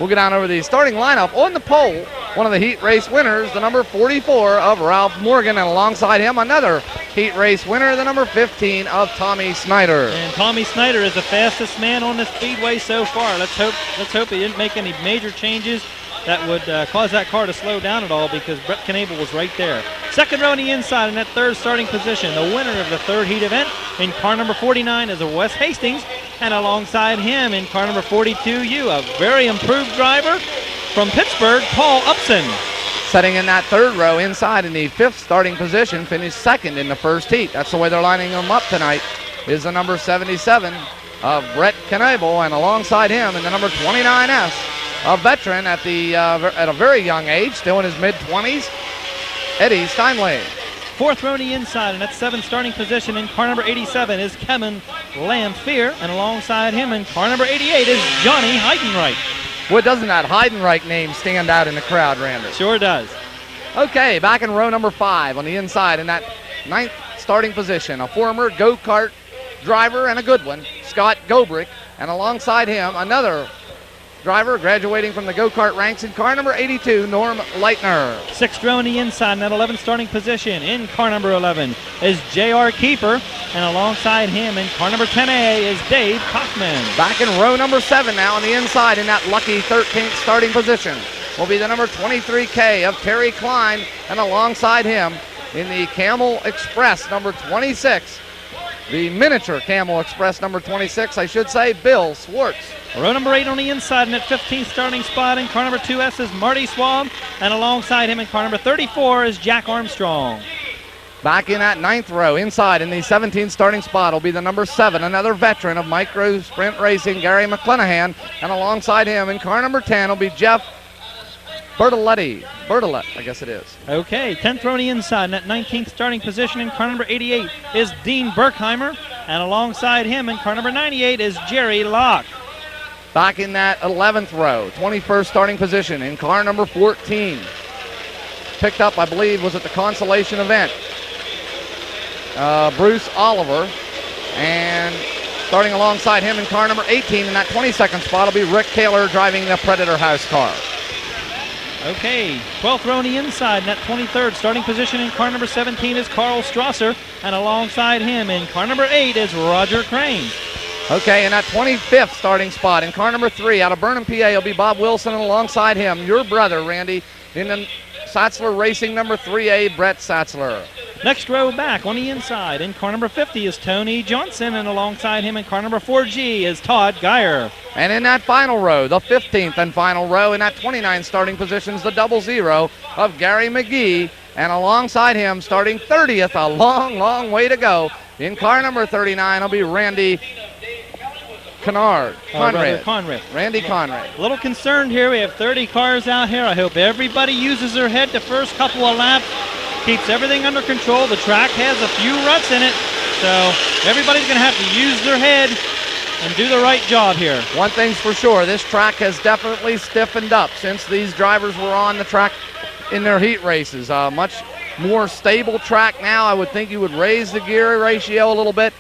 We'll get on over the starting lineup. On the pole, one of the heat race winners, the number 44 of Ralph Morgan, and alongside him another heat race winner, the number 15 of Tommy Schneider. And Tommy Schneider is the fastest man on the speedway so far. Let's hope he didn't make any major changes that would cause that car to slow down at all, because Brett Knable was right there. Second row on the inside in that third starting position, the winner of the third heat event in car number 49 is a Wes Hastings, and alongside him in car number 42U, a very improved driver from Pittsburgh, Paul Upson. Setting in that third row inside in the fifth starting position, finished second in the first heat. That's the way they're lining them up tonight, is the number 77 of Brett Knable, and alongside him in the number 29S, a veteran at a very young age, still in his mid-20s, Eddie Steinway. Fourth row on the inside in that seventh starting position in car number 87 is Kevin Lamphere, and alongside him in car number 88 is Johnny Heidenreich. Boy, doesn't that Heidenreich name stand out in the crowd, Randy? Sure does. Okay, back in row number 5 on the inside in that ninth starting position, a former go-kart driver and a good one, Scott Gobrick, and alongside him another driver graduating from the go-kart ranks in car number 82, Norm Leitner. Sixth row on the inside in that 11th starting position in car number 11 is J.R. Keeper, and alongside him in car number 10A is Dave Kaufman. Back in row number 7 now on the inside in that lucky 13th starting position will be the number 23K of Terry Klein, and alongside him in the Camel Express number 26, the miniature Camel Express number 26, I should say, Bill Swartz. Row number 8 on the inside in that 15th starting spot in car number 2S is Marty Swab, and alongside him in car number 34 is Jack Armstrong. Back in that 9th row inside in the 17th starting spot will be the number 7, another veteran of micro sprint racing, Gary McClenahan, and alongside him in car number 10 will be Jeff Bertoletti, I guess it is. Okay, 10th row on the inside in that 19th starting position in car number 88 is Dean Berkheimer, and alongside him in car number 98 is Jerry Locke. Back in that 11th row, 21st starting position in car number 14. Picked up, I believe, was at the consolation event. Bruce Oliver, and starting alongside him in car number 18 in that 22nd spot will be Rick Taylor driving the Predator House car. Okay, 12th row on the inside in that 23rd starting position in car number 17 is Carl Strasser, and alongside him in car number 8 is Roger Crane. Okay, in that 25th starting spot in car number 3 out of Burnham, PA, will be Bob Wilson, and alongside him, your brother, Randy, in the Satzler Racing number 3A, Brett Satzler. Next row back on the inside in car number 50 is Tony Johnson, and alongside him in car number 4G is Todd Geyer. And in that final row, the 15th and final row, in that 29 starting positions, the 00 of Gary McGee, and alongside him, starting 30th, a long, long way to go. In car number 39 will be Randy Conrad. Randy Conrad. A little concerned here. We have 30 cars out here. I hope everybody uses their head the first couple of laps, keeps everything under control. The track has a few ruts in it, so everybody's going to have to use their head and do the right job here. One thing's for sure, this track has definitely stiffened up since these drivers were on the track in their heat races. Much more stable track now. I would think you would raise the gear ratio a little bit.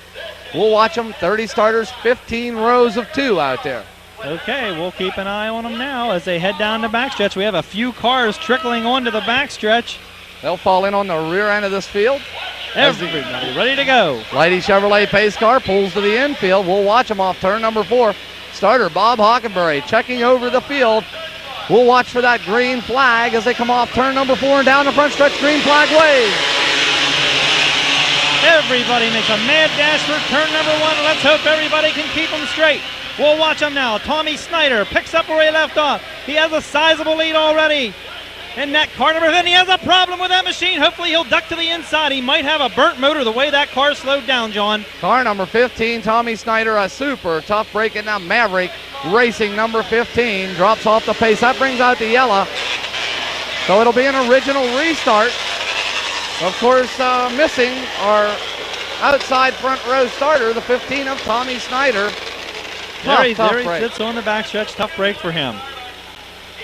We'll watch them. 30 starters, 15 rows of 2 out there. Okay, we'll keep an eye on them now as they head down the backstretch. We have a few cars trickling onto the backstretch. They'll fall in on the rear end of this field. Everybody ready to go. Lighty Chevrolet pace car pulls to the infield. We'll watch them off turn number 4. Starter Bob Hockenberry checking over the field. We'll watch for that green flag as they come off turn number 4 and down the front stretch. Green flag waves. Everybody makes a mad dash for turn number 1. Let's hope everybody can keep them straight. We'll watch them now. Tommy Schneider picks up where he left off. He has a sizable lead already. In that car number 10, he has a problem with that machine. Hopefully he'll duck to the inside. He might have a burnt motor the way that car slowed down, John. Car number 15, Tommy Schneider, a super tough break in that Maverick Racing number 15. Drops off the pace. That brings out the yellow. So it'll be an original restart. Of course, missing our outside front row starter, the 15 of Tommy Schneider. There he sits on the backstretch. Tough break for him.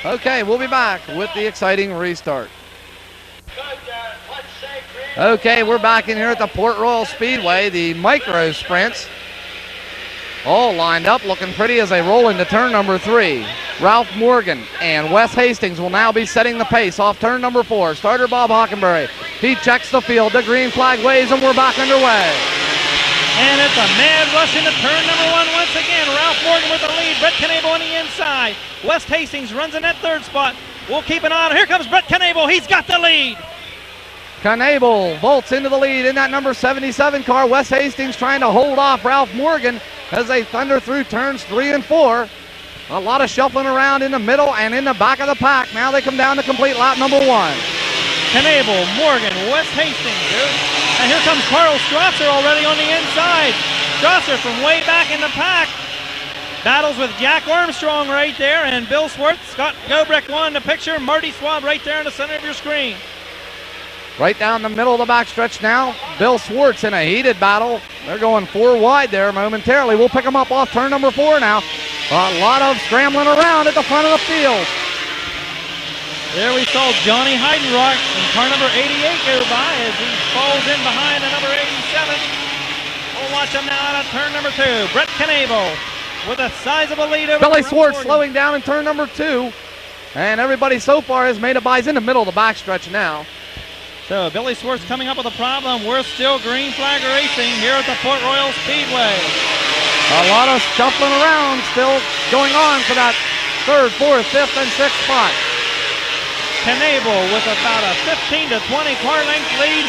Okay, we'll be back with the exciting restart. Okay, we're back in here at the Port Royal Speedway. The micro sprints all lined up, looking pretty as they roll into turn number 3. Ralph Morgan and Wes Hastings will now be setting the pace off turn number 4. Starter Bob Hockenberry. He checks the field. The green flag waves, and we're back underway. And it's a mad rush into turn number 1 once again. Ralph Morgan with the lead. Brett Knable on the inside. West Hastings runs in that third spot. We'll keep an eye on. Here comes Brett Knable. He's got the lead. Knable bolts into the lead in that number 77 car. West Hastings trying to hold off Ralph Morgan as they thunder through turns 3 and 4. A lot of shuffling around in the middle and in the back of the pack. Now they come down to complete lap number 1. Knable, Morgan, West Hastings. And here comes Carl Strasser already on the inside. Strasser from way back in the pack. Battles with Jack Armstrong right there, and Bill Swartz. Scott Gobrecht won the picture. Marty Schwab right there in the center of your screen. Right down the middle of the backstretch now. Bill Swartz in a heated battle. They're going 4 wide there momentarily. We'll pick them up off turn number 4 now. A lot of scrambling around at the front of the field. There we saw Johnny Heidenreich in car number 88 go by as he falls in behind the number 87. We'll watch him now out of turn number 2. Brett Knable with a sizable lead over Billy Swartz Morgan. slowing down in turn number 2. And everybody so far has made a buys in the middle of the backstretch now. So Billy Swartz coming up with a problem. We're still green flag racing here at the Port Royal Speedway. A lot of shuffling around still going on for that 3rd, 4th, 5th, and 6th spot. Knable with about a 15 to 20 car length lead.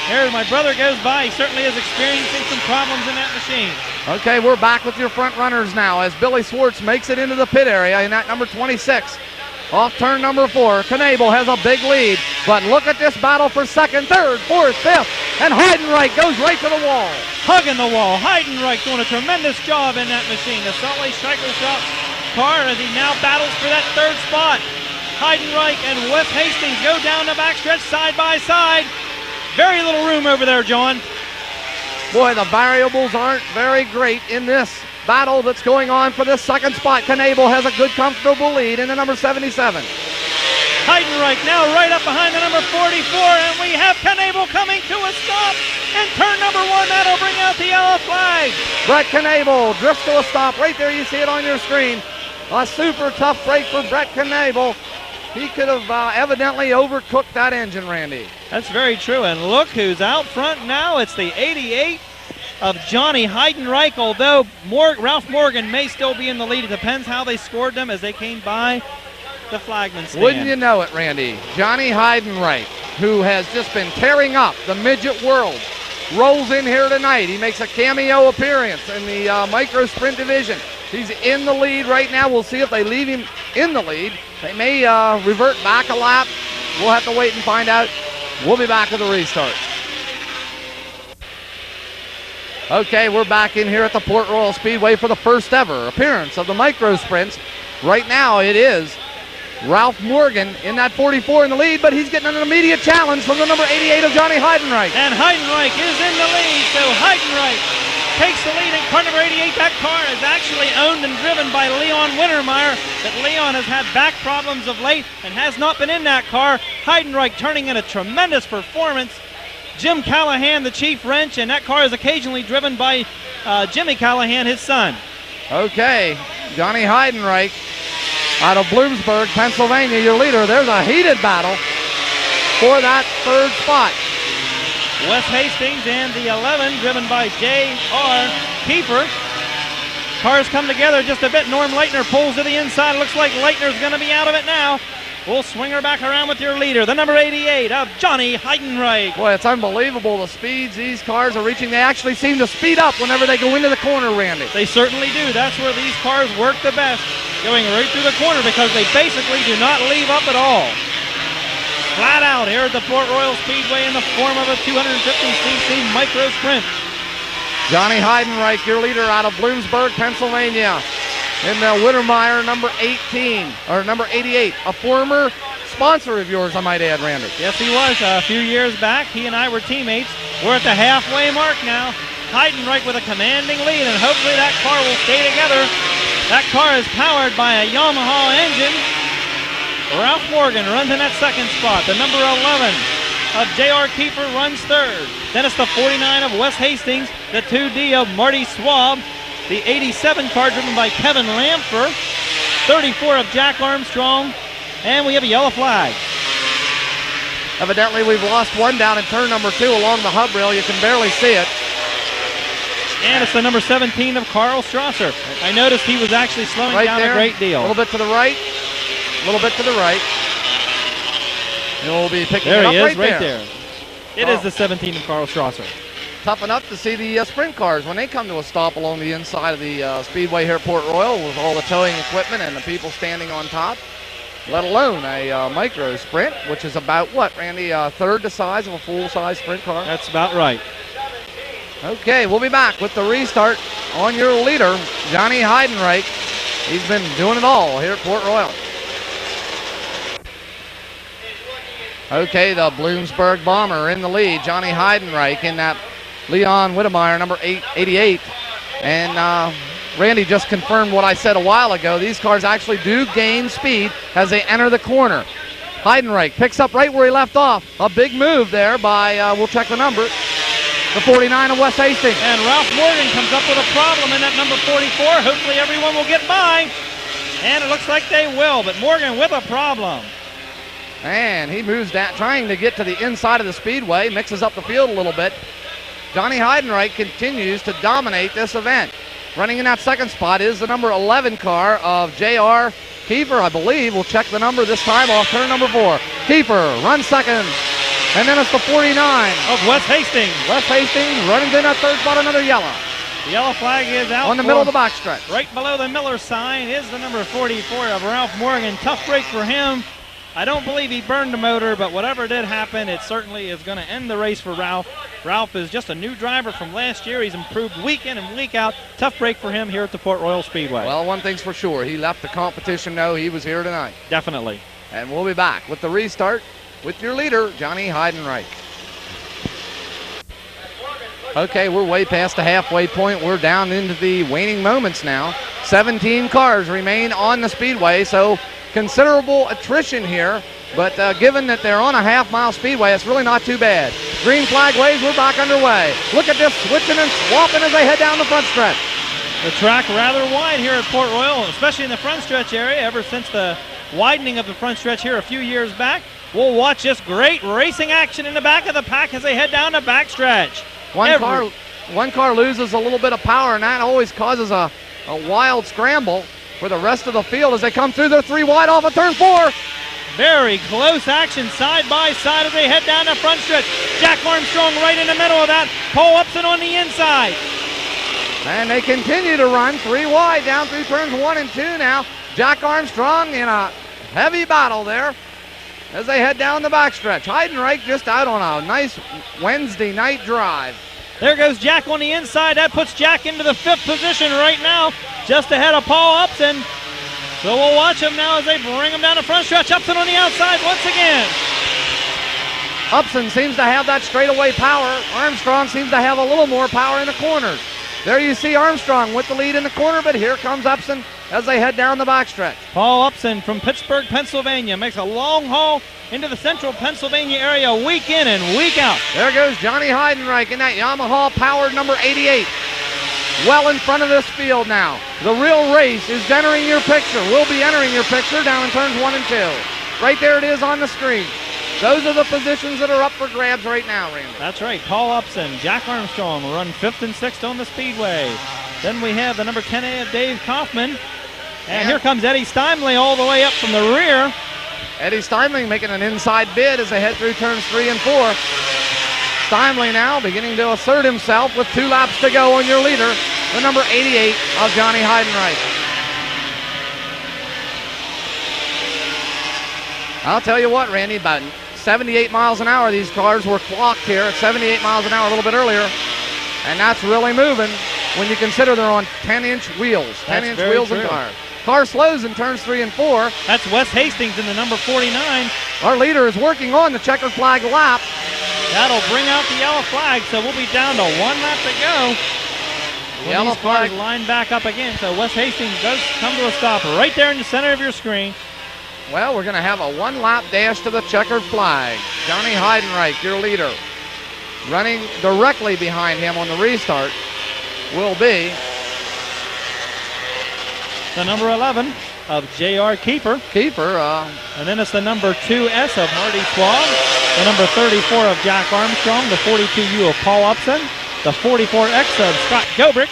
There my brother goes by. He certainly is experiencing some problems in that machine. Okay, we're back with your front runners now as Billy Swartz makes it into the pit area in that number 26. Off turn number 4, Knable has a big lead, but look at this battle for 2nd, 3rd, 4th, 5th, and Heidenreich goes right to the wall. Hugging the wall. Heidenreich doing a tremendous job in that machine. The Salt Lake Striker Shop car as he now battles for that 3rd spot. Heidenreich and Wes Hastings go down the backstretch side by side. Very little room over there, John. Boy, the variables aren't very great in this battle that's going on for this 2nd spot. Knable has a good, comfortable lead in the number 77. Heidenreich now right up behind the number 44, and we have Knable coming to a stop. And turn number 1, that'll bring out the yellow flag. Brett Knable drifts to a stop. Right there, you see it on your screen. A super tough break for Brett Knable. He could have evidently overcooked that engine, Randy. That's very true. And look who's out front now. It's the 88 of Johnny Heidenreich, although Ralph Morgan may still be in the lead. It depends how they scored them as they came by the flagman stand. Wouldn't you know it, Randy? Johnny Heidenreich, who has just been tearing up the midget world, rolls in here tonight. He makes a cameo appearance in the micro sprint division. He's in the lead right now. We'll see if they leave him in the lead. They may revert back a lap. We'll have to wait and find out. We'll be back at the restart. Okay, we're back in here at the Port Royal Speedway for the first ever appearance of the micro sprints. Right now it is Ralph Morgan in that 44 in the lead, but he's getting an immediate challenge from the number 88 of Johnny Heidenreich. And Heidenreich is in the lead, so Heidenreich takes the lead in car number 88. That car is actually owned and driven by Leon Wintermeyer, but Leon has had back problems of late and has not been in that car. Heidenreich turning in a tremendous performance. Jim Callahan, the chief wrench, and that car is occasionally driven by Jimmy Callahan, his son. Okay, Johnny Heidenreich out of Bloomsburg, Pennsylvania, your leader. There's a heated battle for that third spot. Wes Hastings and the 11, driven by J.R. Kiefer. Cars come together just a bit. Norm Leitner pulls to the inside. It looks like Leitner's going to be out of it now. We'll swing her back around with your leader, the number 88 of Johnny Heidenreich. Boy, it's unbelievable the speeds these cars are reaching. They actually seem to speed up whenever they go into the corner, Randy. They certainly do. That's where these cars work the best, going right through the corner because they basically do not leave up at all. Flat out here at the Port Royal Speedway in the form of a 250cc micro sprint. Johnny Heidenreich, your leader out of Bloomsburg, Pennsylvania. In the Wintermeyer, number 18, or number 88, a former sponsor of yours, I might add, Randy. Yes, he was. A few years back, he and I were teammates. We're at the halfway mark now. Heidenreich with a commanding lead, and hopefully that car will stay together. That car is powered by a Yamaha engine. Ralph Morgan runs in that second spot. The number 11 of J.R. Kiefer runs third. Then it's the 49 of Wes Hastings, the 2D of Marty Swab, the 87 car driven by Kevin Lampfer, 34 of Jack Armstrong, and we have a yellow flag. Evidently, we've lost one down in turn number 2 along the hub rail. You can barely see it. And it's the number 17 of Carl Strasser. I noticed he was actually slowing down a great deal. A little bit to the right, a little bit to the right. And we'll be picking there it up he is, right there. It is the 17 of Carl Strasser. Tough enough to see the sprint cars when they come to a stop along the inside of the Speedway here at Port Royal with all the towing equipment and the people standing on top, let alone a micro sprint, which is about what, Randy, a third the size of a full-size sprint car? That's about right. Okay, we'll be back with the restart on your leader, Johnny Heidenreich. He's been doing it all here at Port Royal. Okay, the Bloomsburg Bomber in the lead, Johnny Heidenreich in that Leon Wintermeyer, number 88. And Randy just confirmed what I said a while ago. These cars actually do gain speed as they enter the corner. Heidenreich picks up right where he left off. A big move there by, we'll check the number, the 49 of Wes Hastings. And Ralph Morgan comes up with a problem in that number 44. Hopefully everyone will get by. And it looks like they will, but Morgan with a problem. And he moves down, trying to get to the inside of the speedway, mixes up the field a little bit. Johnny Heidenreich continues to dominate this event. Running in that second spot is the number 11 car of J.R. Kiefer, I believe. We'll check the number this time off turn number 4. Kiefer runs second. And then it's the 49 of Wes Hastings. Wes Hastings running in that third spot, another yellow. The yellow flag is out. On the middle of the backstretch. Right below the Miller sign is the number 44 of Ralph Morgan. Tough break for him. I don't believe he burned the motor, but whatever did happen, it certainly is going to end the race for Ralph. Ralph is just a new driver from last year. He's improved week in and week out. Tough break for him here at the Port Royal Speedway. Well, one thing's for sure. He left the competition know he was here tonight. Definitely. And we'll be back with the restart with your leader, Johnny Heidenreich. Okay, we're way past the halfway point. We're down into the waning moments now. 17 cars remain on the speedway, so considerable attrition here, but given that they're on a half-mile speedway, it's really not too bad. Green flag waves, we're back underway. Look at this switching and swapping as they head down the front stretch. The track rather wide here at Port Royal, especially in the front stretch area, ever since the widening of the front stretch here a few years back. We'll watch this great racing action in the back of the pack as they head down the backstretch. One car one car loses a little bit of power, and that always causes a wild scramble for the rest of the field as they come through their 3 wide off of turn 4. Very close action side by side as they head down the front stretch. Jack Armstrong right in the middle of that. Paul Upson on the inside. And they continue to run 3 wide down through turns 1 and 2 now. Jack Armstrong in a heavy battle there as they head down the backstretch. Heidenreich just out on a nice Wednesday night drive. There goes Jack on the inside. That puts Jack into the 5th position right now, just ahead of Paul Upson. So we'll watch him now as they bring him down the front stretch. Upson on the outside once again. Upson seems to have that straightaway power. Armstrong seems to have a little more power in the corners. There you see Armstrong with the lead in the corner, but here comes Upson as they head down the backstretch. Paul Upson from Pittsburgh, Pennsylvania, makes a long haul into the central Pennsylvania area week in and week out. There goes Johnny Heidenreich in that Yamaha powered number 88. Well in front of this field now. The real race is entering your picture. We'll be entering your picture down in turns 1 and 2. Right there it is on the screen. Those are the positions that are up for grabs right now, Randy. That's right. Paul Upson, Jack Armstrong will run 5th and 6th on the Speedway. Then we have the number 10A of Dave Kaufman. And here comes Eddie Steinley all the way up from the rear. Eddie Steinley making an inside bid as they head through turns 3 and 4. Steinley now beginning to assert himself with 2 laps to go on your leader, the number 88 of Johnny Heidenreich. I'll tell you what, Randy, about 78 miles an hour these cars were clocked here at 78 miles an hour a little bit earlier. And that's really moving when you consider they're on 10-inch wheels. 10-inch wheels and tires. Car slows in turns 3 and 4. That's Wes Hastings in the number 49. Our leader is working on the checkered flag lap. That'll bring out the yellow flag, so we'll be down to 1 lap to go. Yellow flag line back up again, so Wes Hastings does come to a stop right there in the center of your screen. Well, we're going to have a 1-lap dash to the checkered flag. Johnny Heidenreich, your leader. Running directly behind him on the restart will be the number 11 of J.R. Keeper. And then it's the number 2S of Marty Schwab, the number 34 of Jack Armstrong, the 42U of Paul Upson, the 44X of Scott Gilbert.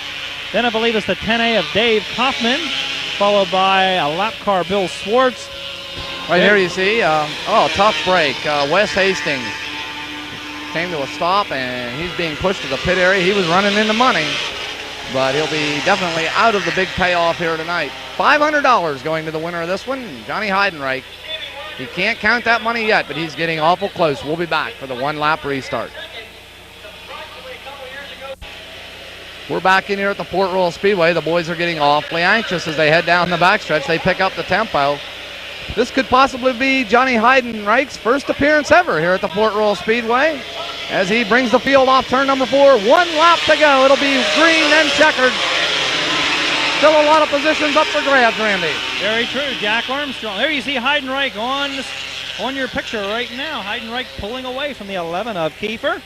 Then I believe it's the 10A of Dave Kaufman, followed by a lap car Bill Swartz. Right here you see, tough break. Wes Hastings came to a stop and he's being pushed to the pit area. He was running into money, but he'll be definitely out of the big payoff here tonight. $500 going to the winner of this one, Johnny Heidenreich. He can't count that money yet, but he's getting awful close. We'll be back for the 1-lap restart. We're back in here at the Port Royal Speedway. The boys are getting awfully anxious as they head down the backstretch. They pick up the tempo. This could possibly be Johnny Heidenreich's first appearance ever here at the Port Royal Speedway as he brings the field off turn number 4. 1 lap to go. It'll be green and checkered. Still a lot of positions up for grabs, Randy. Very true. Jack Armstrong. There you see Heidenreich on your picture right now. Heidenreich pulling away from the 11 of Kiefer.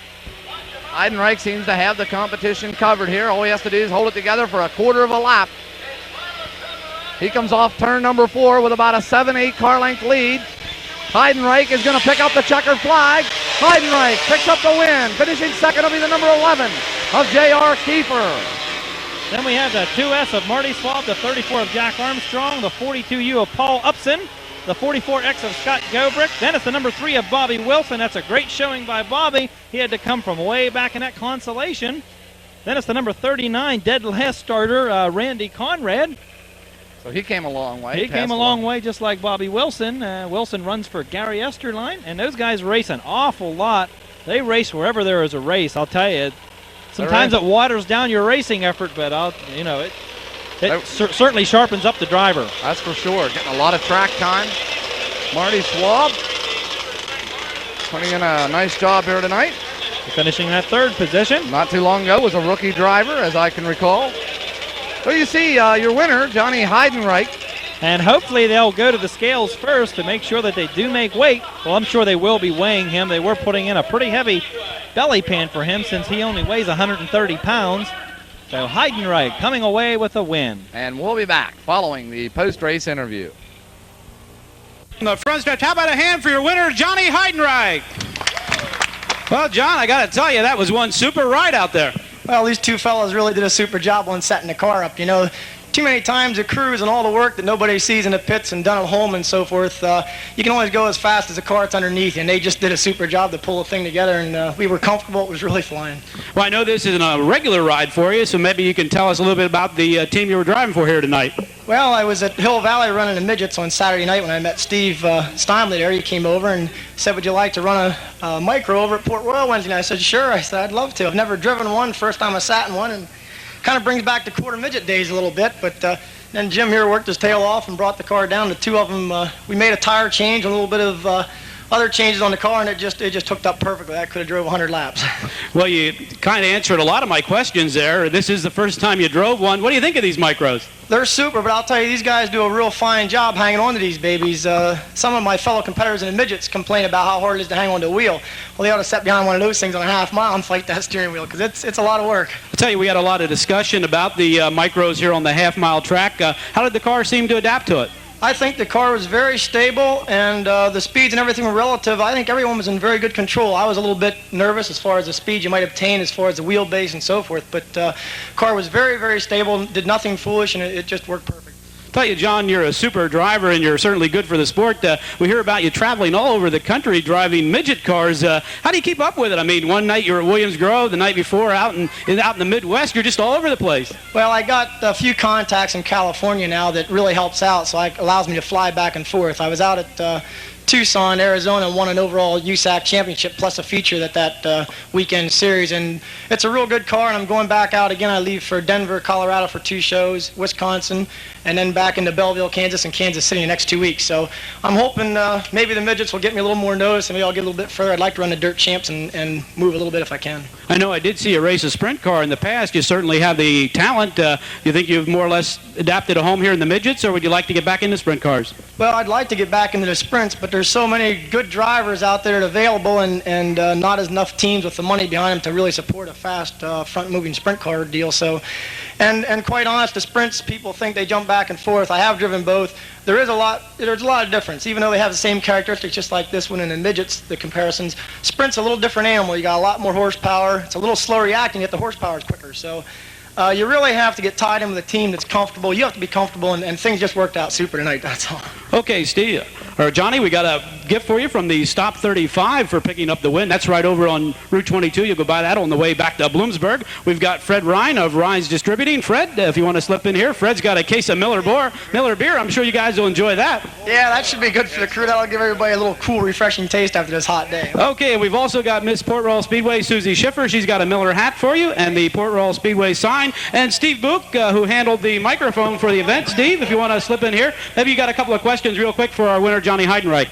Heidenreich seems to have the competition covered here. All he has to do is hold it together for a quarter of a lap. He comes off turn number 4 with about a 7-8 car length lead. Heidenreich is going to pick up the checkered flag. Heidenreich picks up the win. Finishing second will be the number 11 of J.R. Kiefer. Then we have the 2S of Marty Schwab, the 34 of Jack Armstrong, the 42U of Paul Upson, the 44X of Scott Gilbert. Then it's the number 3 of Bobby Wilson. That's a great showing by Bobby. He had to come from way back in that consolation. Then it's the number 39 dead last starter, Randy Conrad. So he came a long way. He came a long way just like Bobby Wilson. Wilson runs for Gary Esterline, and those guys race an awful lot. They race wherever there is a race. I'll tell you, sometimes it waters down your racing effort, but it certainly sharpens up the driver. That's for sure. Getting a lot of track time. Marty Schwab putting in a nice job here tonight. Finishing that 3rd position. Not too long ago was a rookie driver, as I can recall. So you see your winner, Johnny Heidenreich. And hopefully they'll go to the scales first to make sure that they do make weight. Well, I'm sure they will be weighing him. They were putting in a pretty heavy belly pan for him since he only weighs 130 pounds. So Heidenreich coming away with a win. And we'll be back following the post-race interview. In the front stretch, how about a hand for your winner, Johnny Heidenreich? Well, John, I got to tell you, that was one super ride out there. Well, these two fellas really did a super job on setting the car up. You know, too many times the crews and all the work that nobody sees in the pits and done at home and so forth, you can always go as fast as the car that's underneath you, and they just did a super job to pull the thing together, and we were comfortable. It was really flying. Well, I know this isn't a regular ride for you, so maybe you can tell us a little bit about the team you were driving for here tonight. Well, I was at Hill Valley running the midgets on Saturday night when I met Steve Steinley there. He came over and said, would you like to run a micro over at Port Royal Wednesday night? I said, sure. I said, I'd love to. I've never driven one. First time I sat in one, and kind of brings back the quarter midget days a little bit, but then Jim here worked his tail off and brought the car down. The two of them, we made a tire change, a little bit of other changes on the car, and it just hooked up perfectly. I could have drove 100 laps. Well, you kind of answered a lot of my questions there. This is the first time you drove one. What do you think of these micros? They're super, but I'll tell you, these guys do a real fine job hanging on to these babies. Some of my fellow competitors in the midgets complain about how hard it is to hang on to a wheel. Well, they ought to sit behind one of those things on a half mile and fight that steering wheel, because it's a lot of work. I'll tell you, we had a lot of discussion about the micros here on the half-mile track. How did the car seem to adapt to it? I think the car was very stable, and the speeds and everything were relative. I think everyone was in very good control. I was a little bit nervous as far as the speed you might obtain as far as the wheelbase and so forth, but the car was very, very stable, did nothing foolish, and it just worked perfect. Tell you, John, you're a super driver, and you're certainly good for the sport. We hear about you traveling all over the country driving midget cars. How do you keep up with it? I mean, one night you're at Williams Grove, the night before out in the Midwest. You're just all over the place. Well, I got a few contacts in California now that really helps out, so it allows me to fly back and forth. I was out at Tucson, Arizona, and won an overall USAC championship plus a feature that weekend series, and it's a real good car, and I'm going back out again. I leave for Denver, Colorado for 2 shows, Wisconsin, and then back into Belleville, Kansas, and Kansas City in the next 2 weeks. So I'm hoping maybe the midgets will get me a little more notice, and maybe I'll get a little bit further. I'd like to run the dirt champs and move a little bit if I can. I know I did see you race a sprint car in the past. You certainly have the talent. You think you've more or less adapted a home here in the midgets, or would you like to get back into sprint cars? Well, I'd like to get back into the sprints, but there's so many good drivers out there available, and not enough teams with the money behind them to really support a fast front-moving sprint car deal. So, and quite honest, the sprints, people think they jump back and forth. I have driven both. There's a lot of difference, even though they have the same characteristics, just like this one in the midgets. The comparisons, sprint's a little different animal. You got a lot more horsepower. It's a little slower reacting, yet the horsepower is quicker. So. You really have to get tied in with a team that's comfortable. You have to be comfortable, and things just worked out super tonight, that's all. Okay, Steve, or Johnny, we got a gift for you from the Stop 35 for picking up the win. That's right over on Route 22. You'll go buy that on the way back to Bloomsburg. We've got Fred Ryan of Ryan's Distributing. Fred, if you want to slip in here, Fred's got a case of Miller beer. I'm sure you guys will enjoy that. Yeah, that should be good for the crew. That'll give everybody a little cool, refreshing taste after this hot day. Okay, we've also got Miss Port Royal Speedway, Susie Schiffer. She's got a Miller hat for you and the Port Royal Speedway sign. And Steve Book, who handled the microphone for the event. Steve, if you want to slip in here, maybe you got a couple of questions real quick for our winner, Johnny Heidenreich.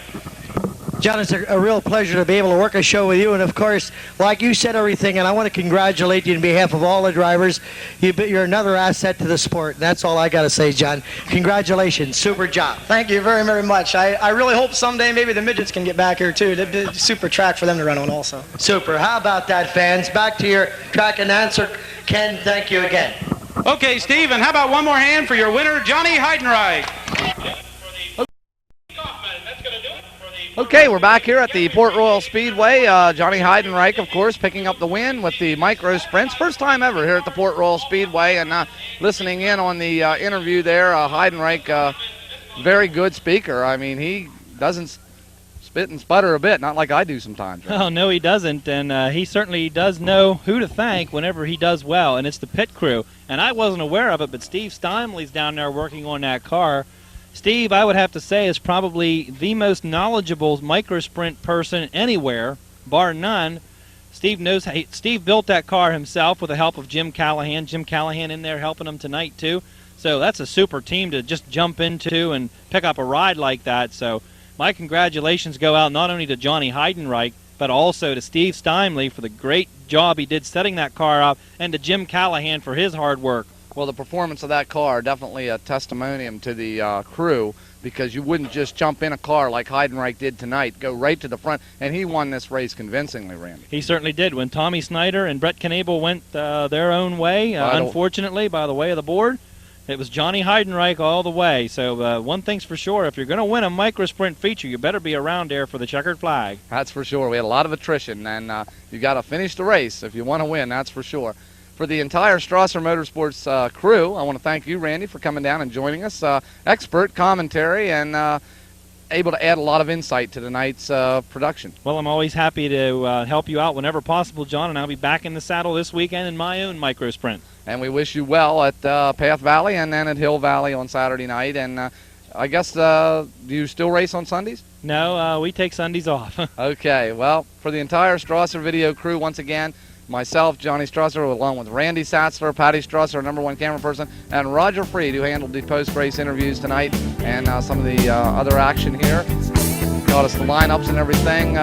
John, it's a real pleasure to be able to work a show with you, and of course, like you said everything, and I want to congratulate you on behalf of all the drivers. You're another asset to the sport, and that's all I got to say, John. Congratulations, super job. Thank you very, very much. I really hope someday maybe the midgets can get back here too. It'd be a super track for them to run on also. Super. How about that, fans? Back to your track announcer, Ken. Thank you again. Okay, Steve, and how about one more hand for your winner, Johnny Heidenreich? Okay, we're back here at the Port Royal Speedway. Johnny Heidenreich, of course, picking up the win with the micro sprints. First time ever here at the Port Royal Speedway, and listening in on the interview there, Heidenreich, very good speaker. I mean, he doesn't spit and sputter a bit, not like I do sometimes. Right? Oh, no, he doesn't, and he certainly does know who to thank whenever he does well, and it's the pit crew. And I wasn't aware of it, but Steve Steinley's down there working on that car. Steve, I would have to say, is probably the most knowledgeable microsprint person anywhere, bar none. Steve built that car himself with the help of Jim Callahan. Jim Callahan in there helping him tonight, too. So that's a super team to just jump into and pick up a ride like that. So my congratulations go out not only to Johnny Heidenreich, but also to Steve Steinley for the great job he did setting that car up, and to Jim Callahan for his hard work. Well, the performance of that car, definitely a testimonium to the crew, because you wouldn't just jump in a car like Heidenreich did tonight, go right to the front, and he won this race convincingly, Randy. He certainly did. When Tommy Schneider and Brett Knabel went their own way, unfortunately, by the way of the board, it was Johnny Heidenreich all the way. So one thing's for sure, if you're going to win a microsprint feature, you better be around there for the checkered flag. That's for sure. We had a lot of attrition, and you got to finish the race if you want to win, that's for sure. for the entire Strasser Motorsports crew, I want to thank you, Randy, for coming down and joining us. Expert commentary and able to add a lot of insight to tonight's production. Well, I'm always happy to help you out whenever possible, John, and I'll be back in the saddle this weekend in my own micro sprint. And we wish you well at Path Valley and then at Hill Valley on Saturday night. And I guess, do you still race on Sundays? No, we take Sundays off. Okay, well, for the entire Strasser video crew, once again, myself, Johnny Strasser, along with Randy Satzler, Patty Strasser, our #1 camera person, and Roger Freed, who handled the post-race interviews tonight and some of the other action here. Got us the lineups and everything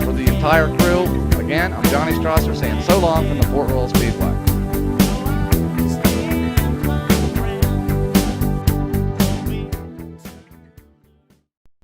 for the entire crew. Again, I'm Johnny Strasser saying so long from the Fort Royal Speedway.